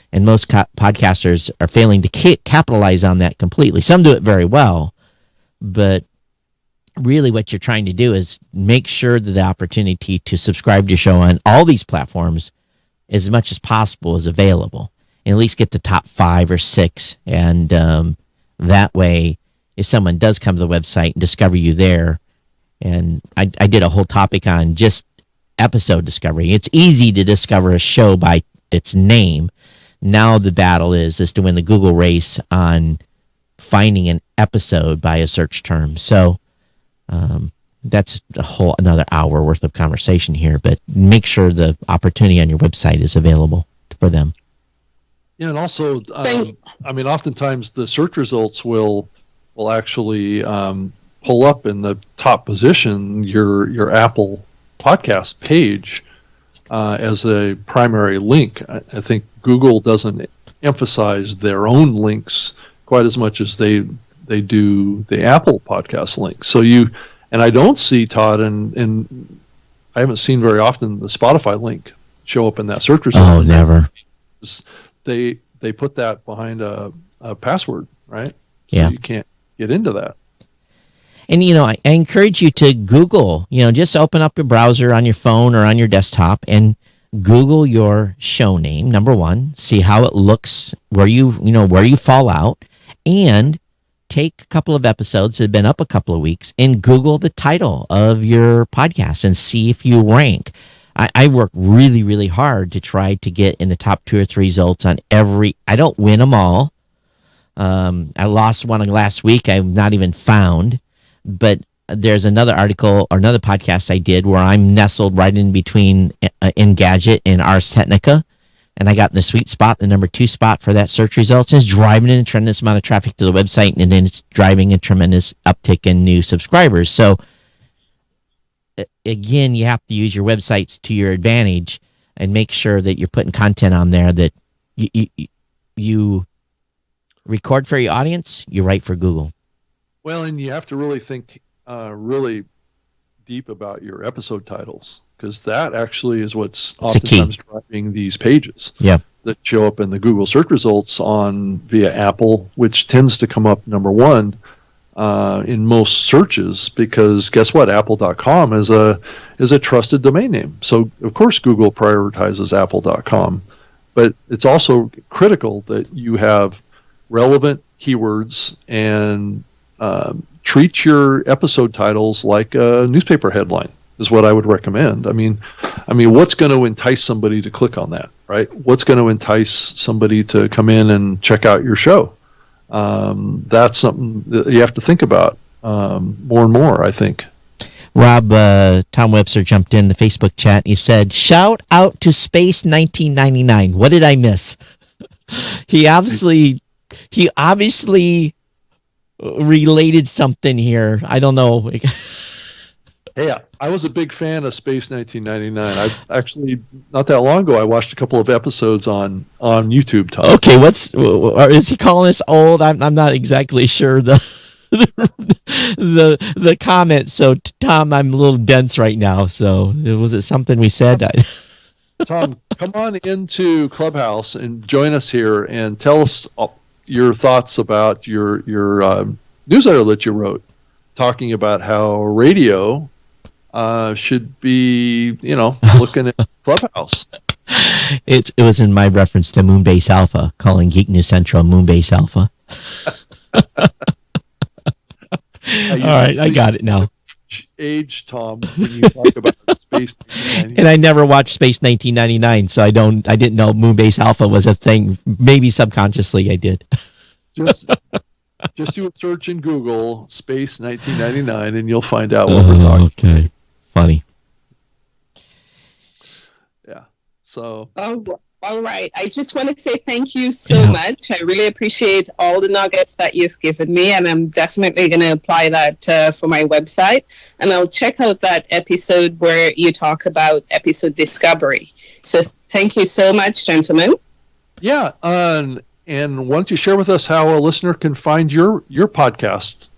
And most podcasters are failing to capitalize on that completely. Some do it very well, but really what you're trying to do is make sure that the opportunity to subscribe to your show on all these platforms as much as possible is available, and at least get the top 5 or 6. And that way, if someone does come to the website and discover you there, and I did a whole topic on just episode discovery. It's easy to discover a show by its name. Now the battle is to win the Google race on finding an episode by a search term. So that's another hour worth of conversation here, but make sure the opportunity on your website is available for them. Yeah, and also, oftentimes the search results will actually pull up in the top position your Apple podcast page as a primary link. I think Google doesn't emphasize their own links quite as much as they do the Apple podcast link. So and I don't see, Todd, and I haven't seen very often the Spotify link show up in that search result. Oh, never. They put that behind a password, right? So you can't get into that. And, I encourage you to Google, just open up your browser on your phone or on your desktop and Google your show name, number one, see how it looks, where you fall out, and take a couple of episodes that have been up a couple of weeks and Google the title of your podcast and see if you rank. I work really, really hard to try to get in the top 2 or 3 results on I don't win them all. I lost one last week. I've not even found, but there's another article or another podcast I did where I'm nestled right in between Engadget and Ars Technica, and I got in the sweet spot, the number 2 spot for that search results, and it's driving in a tremendous amount of traffic to the website, and then it's driving a tremendous uptick in new subscribers. So again, you have to use your websites to your advantage and make sure that you're putting content on there that you record for your audience, you write for Google. Well, and you have to really think really deep about your episode titles, because that actually is what's oftentimes driving these pages that show up in the Google search results via Apple, which tends to come up number 1 in most searches, because guess what? Apple.com is a trusted domain name. So of course Google prioritizes Apple.com. but it's also critical that you have relevant keywords and treat your episode titles like a newspaper headline is what I would recommend. I mean, what's going to entice somebody to click on that, right? What's going to entice somebody to come in and check out your show? That's something that you have to think about more and more, I think. Rob, Tom Webster jumped in the Facebook chat. He said, "Shout out to Space 1999." What did I miss? He obviously related something here. I don't know. Hey, I was a big fan of Space 1999. I actually, not that long ago, I watched a couple of episodes on YouTube. Tom. Okay, is he calling us old? I'm not exactly sure the comment. So Tom, I'm a little dense right now. So was it something we said? Tom, come on into Clubhouse and join us here and tell us your thoughts about your newsletter that you wrote, talking about how radio should be, looking at Clubhouse. It was in my reference to Moonbase Alpha, calling Geek News Central Moonbase Alpha. All right, I got it now. Age, Tom, when you talk about Space 1999. And I never watched Space 1999, so I didn't know Moonbase Alpha was a thing. Maybe subconsciously I did. Just do a search in Google, Space 1999, and you'll find out what we're talking. Okay, funny. Yeah. So. Oh, all right. I just want to say thank you so much. I really appreciate all the nuggets that you've given me, and I'm definitely going to apply that for my website. And I'll check out that episode where you talk about episode discovery. So thank you so much, gentlemen. Yeah. And why don't you share with us how a listener can find your podcast?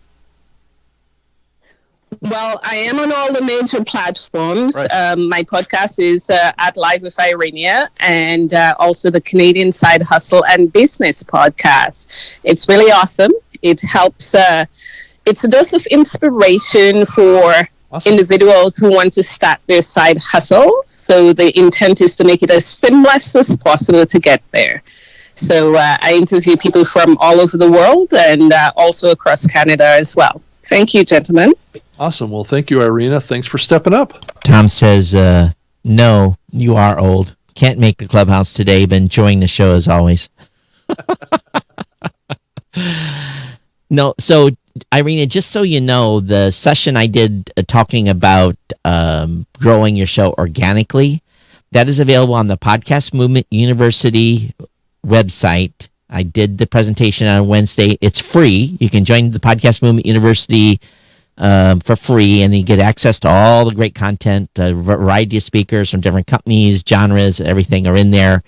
Well, I am on all the major platforms. Right. My podcast is at Live with Irenia, and also the Canadian Side Hustle and Business podcast. It's really awesome. It helps. It's a dose of inspiration for individuals who want to start their side hustle. So the intent is to make it as seamless as possible to get there. So I interview people from all over the world and also across Canada as well. Thank you, gentlemen. Awesome. Well, thank you, Irina. Thanks for stepping up. Tom says, no, you are old. Can't make the Clubhouse today, but enjoying the show as always. No, so Irina, just so you know, the session I did talking about growing your show organically, that is available on the Podcast Movement University website. I did the presentation on Wednesday. It's free. You can join the Podcast Movement University for free, and you get access to all the great content. A variety of speakers from different companies, genres, everything are in there.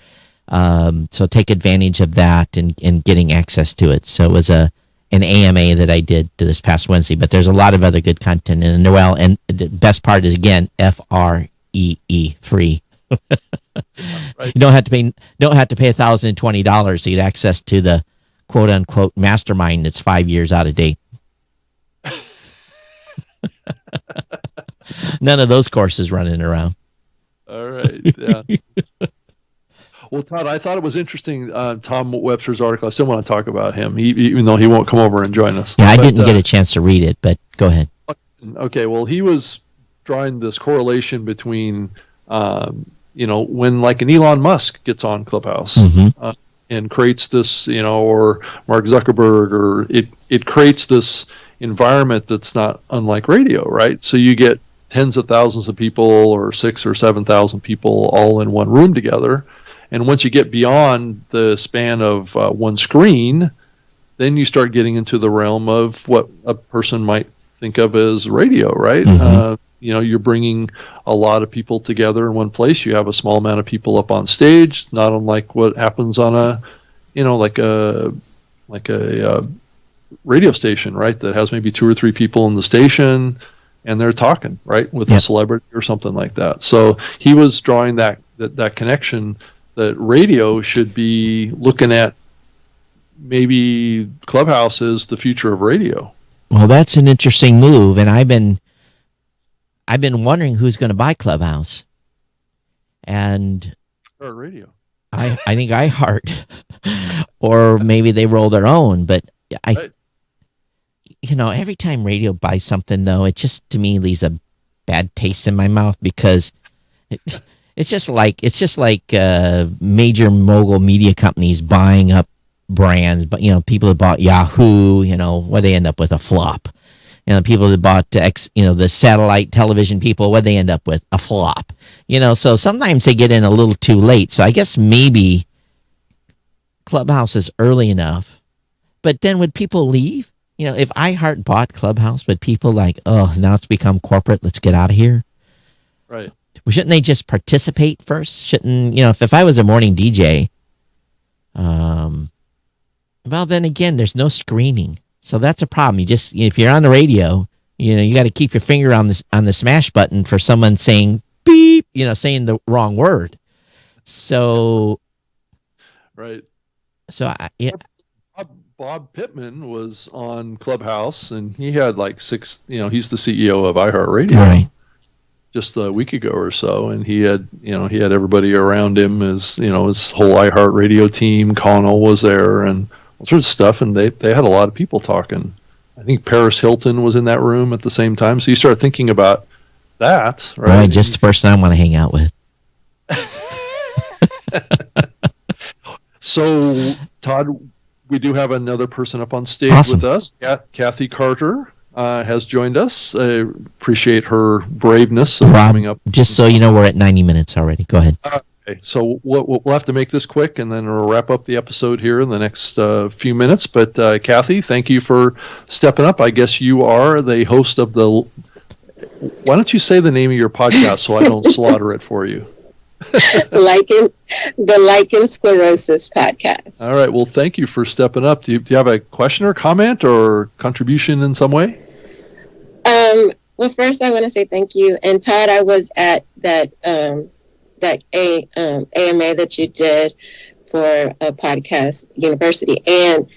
So take advantage of that and getting access to it. So it was an AMA that I did this past Wednesday, but there's a lot of other good content in there. Well, and the best part is, again, FREE, free. Right. You don't have to pay $1,020 to get access to the quote unquote mastermind that's 5 years out of date. None of those courses running around. All right. Yeah. Well, Todd, I thought it was interesting, Tom Webster's article. I still want to talk about him, even though he won't come over and join us. Yeah, I didn't get a chance to read it, but go ahead. Okay, well, he was drawing this correlation between, when like an Elon Musk gets on Clubhouse and creates this, or Mark Zuckerberg, or it creates this environment that's not unlike radio, right? So you get tens of thousands of people or 6,000 or 7,000 people all in one room together. And once you get beyond the span of one screen, then you start getting into the realm of what a person might think of as radio, right? You're bringing a lot of people together in one place. You have a small amount of people up on stage, not unlike what happens on a radio station, right? That has maybe 2 or 3 people in the station, and they're talking, right, with a celebrity or something like that. So he was drawing that connection that radio should be looking at. Maybe Clubhouse is the future of radio. Well, that's an interesting move, and I've been wondering who's going to buy Clubhouse. And or radio. I think iHeart, or maybe they roll their own. But Right. every time radio buys something, though, it just to me leaves a bad taste in my mouth because it's just like major mogul media companies buying up brands. But people that bought Yahoo, what they end up with a flop. People that bought the satellite television people, what they end up with a flop. So sometimes they get in a little too late. So I guess maybe Clubhouse is early enough. But then would people leave? If iHeart bought Clubhouse, but people like, oh, now it's become corporate, let's get out of here. Right. Shouldn't they just participate first? Shouldn't, if I was a morning DJ, well, then again, there's no screening. So that's a problem. You just, if you're on the radio, you got to keep your finger on the smash button for someone saying beep, saying the wrong word. So, Right. So Bob Pittman was on Clubhouse, and he had like six. He's the CEO of iHeartRadio. Right. Just a week ago or so, and he had everybody around him as his whole iHeartRadio team. Connell was there, and all sorts of stuff, and they had a lot of people talking. I think Paris Hilton was in that room at the same time. So you start thinking about that, right? Right, just the person I want to hang out with. So, Todd, we do have another person up on stage Awesome. with us. Kathy Carter has joined us. I appreciate her braveness of Rob, coming up. just so you know, we're at 90 minutes already. Go ahead. Okay, so we'll have to make this quick, and then we'll wrap up the episode here in the next few minutes. But Kathy, thank you for stepping up. I guess you are the host of the... Why don't you say the name of your podcast so I don't slaughter it for you? The Lichen Sclerosis podcast. All right. Well, thank you for stepping up. Do you have a question or comment or contribution in some way? Well, first I want to say thank you. And Todd, I was at that AMA that you did for a podcast university, and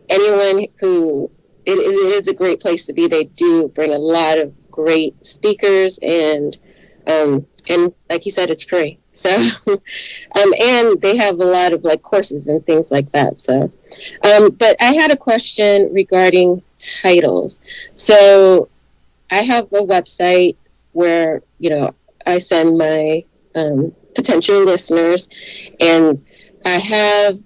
anyone who it is a great place to be. They do bring a lot of great speakers, and like you said, it's free. So, and they have a lot of like courses and things like that. So, but I had a question regarding titles. So I have a website where, I send my potential listeners, and I have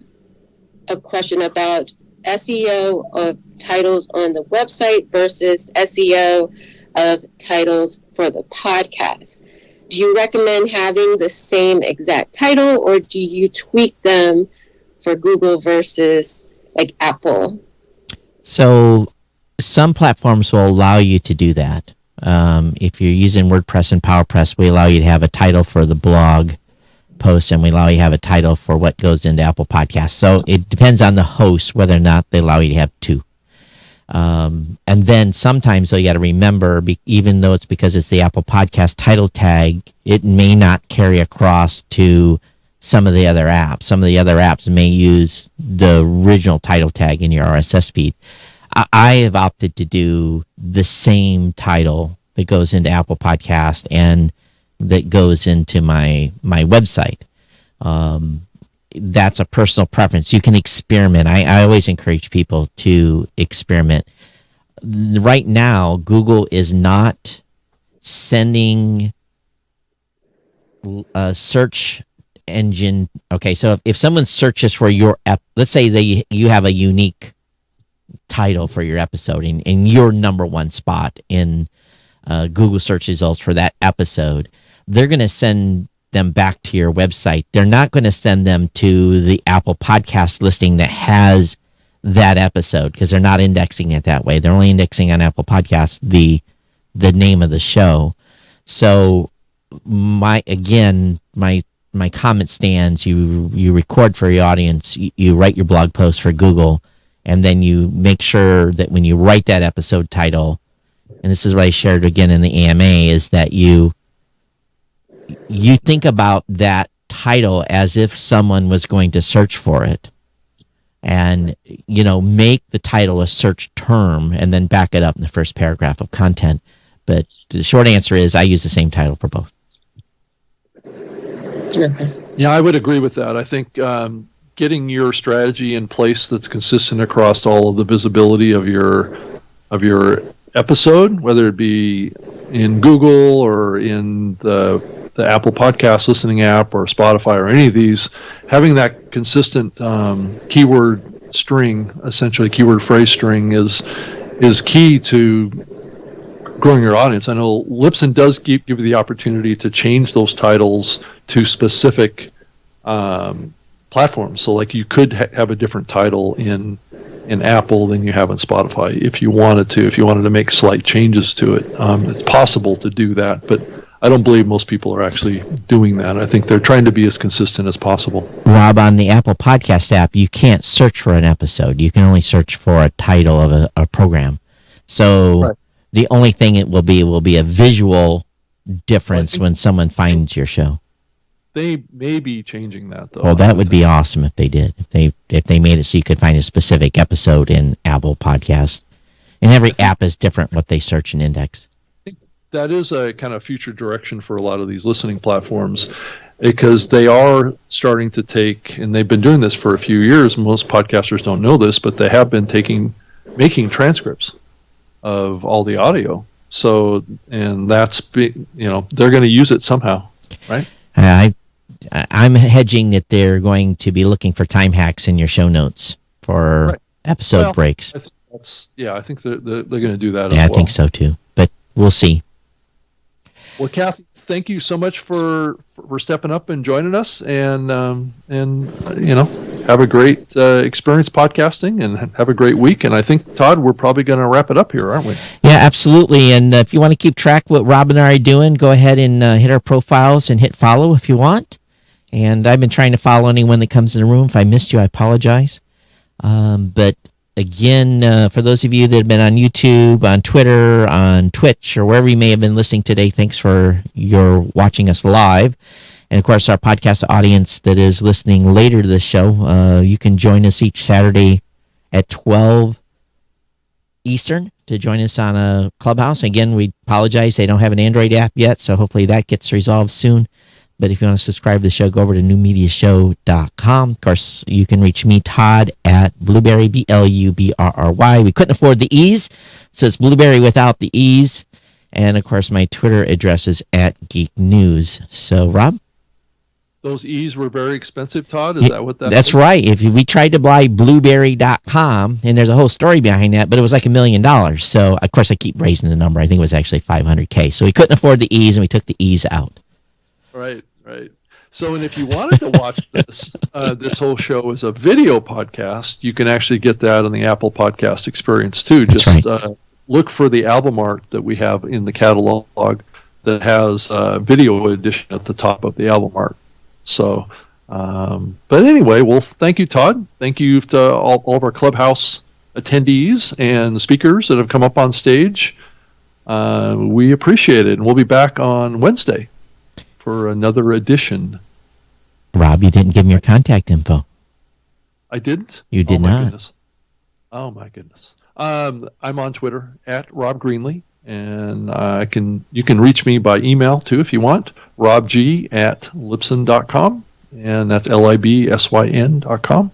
a question about SEO of titles on the website versus SEO of titles for the podcast. Do you recommend having the same exact title, or do you tweak them for Google versus like Apple? So some platforms will allow you to do that. If you're using WordPress and PowerPress, we allow you to have a title for the blog post, and we allow you to have a title for what goes into Apple Podcasts. So it depends on the host whether or not they allow you to have two. And then sometimes, though, you got to remember, even though it's because it's the Apple Podcast title tag, it may not carry across to some of the other apps. Some of the other apps may use the original title tag in your RSS feed. I have opted to do the same title that goes into Apple Podcast and that goes into my website. That's a personal preference. You can experiment. I always encourage people to experiment. Right now, Google is not sending a search engine. Okay, so if someone searches for your app, let's say you have a unique title for your episode and your number one spot in Google search results for that episode, they're going to send them back to your website. They're not going to send them to the Apple Podcast listing that has that episode, because they're not indexing it that way. They're only indexing on Apple Podcasts the name of the show. So my comment stands. You record for your audience. You write your blog post for Google, and then you make sure that when you write that episode title, and this is what I shared again in the AMA, is that you think about that title as if someone was going to search for it, and make the title a search term and then back it up in the first paragraph of content. But the short answer is I use the same title for both. Yeah, I would agree with that. I think getting your strategy in place that's consistent across all of the visibility of your episode, whether it be in Google or in the Apple Podcast listening app or Spotify or any of these, having that consistent keyword string, essentially keyword phrase string, is key to growing your audience. I know Libsyn does give you the opportunity to change those titles to specific platforms. So like you could have a different title in Apple than you have on Spotify if you wanted to make slight changes to it. It's possible to do that, but I don't believe most people are actually doing that. I think they're trying to be as consistent as possible. Rob, on the Apple Podcast app, you can't search for an episode. You can only search for a title of a program. So right. The only thing it will be a visual difference when someone finds your show. They may be changing that, though. Well, that would be awesome if they did. If they made it so you could find a specific episode in Apple Podcast. And every app is different what they search and index. That is a kind of future direction for a lot of these listening platforms, because they are starting to take, and they've been doing this for a few years. Most podcasters don't know this, but they have been making transcripts of all the audio. So, and they're going to use it somehow, right? I'm hedging that they're going to be looking for time hacks in your show notes for episode breaks. I think they're going to do that as well. Yeah, I think so too, but we'll see. Well, Kathy, thank you so much for stepping up and joining us, and have a great experience podcasting, and have a great week. And I think, Todd, we're probably going to wrap it up here, aren't we? Yeah, absolutely. And if you want to keep track of what Rob and I are doing, go ahead and hit our profiles and hit follow if you want. And I've been trying to follow anyone that comes in the room. If I missed you, I apologize. But again, for those of you that have been on YouTube, on Twitter, on Twitch, or wherever you may have been listening today, thanks for your watching us live. And, of course, our podcast audience that is listening later to the show, you can join us each Saturday at 12 Eastern to join us on a Clubhouse. Again, we apologize. They don't have an Android app yet, so hopefully that gets resolved soon. But if you want to subscribe to the show, go over to newmediashow.com. Of course, you can reach me, Todd, at Blueberry, BLUBRRY. We couldn't afford the E's, so it's Blueberry without the E's. And, of course, my Twitter address is at Geek News. So, Rob? Those E's were very expensive, Todd? Is that what that That's is? right. If we tried to buy blueberry.com, and there's a whole story behind that, but it was like $1 million. So, of course, I keep raising the number. I think it was actually $500K. So we couldn't afford the E's, and we took the E's out. Right. So, and if you wanted to watch this, this whole show as a video podcast, you can actually get that on the Apple Podcast Experience, too. That's Just right. Look for the album art that we have in the catalog that has video edition at the top of the album art. So, but anyway, well, thank you, Todd. Thank you to all of our Clubhouse attendees and speakers that have come up on stage. We appreciate it. And we'll be back on Wednesday for another edition. Rob, you didn't give me your contact info. I didn't? You did not. Goodness. Oh, my goodness. I'm on Twitter at Rob Greenlee. And you can reach me by email, too, if you want. robg@libsyn.com. And that's libsyn.com.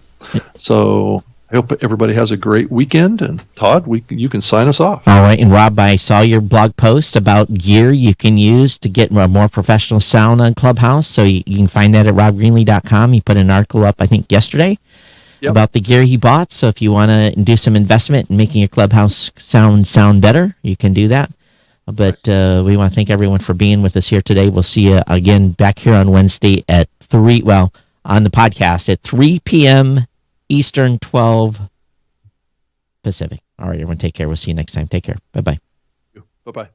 So I hope everybody has a great weekend. And Todd, you can sign us off. All right. And Rob, I saw your blog post about gear you can use to get more professional sound on Clubhouse. So you can find that at robgreenlee.com. You put an article up, I think, yesterday about the gear he bought. So if you want to do some investment in making your Clubhouse sound better, you can do that. But we want to thank everyone for being with us here today. We'll see you again back here on Wednesday at on the podcast at 3 p.m. Eastern, 12 Pacific. All right, everyone, take care. We'll see you next time. Take care. Bye-bye. Bye-bye.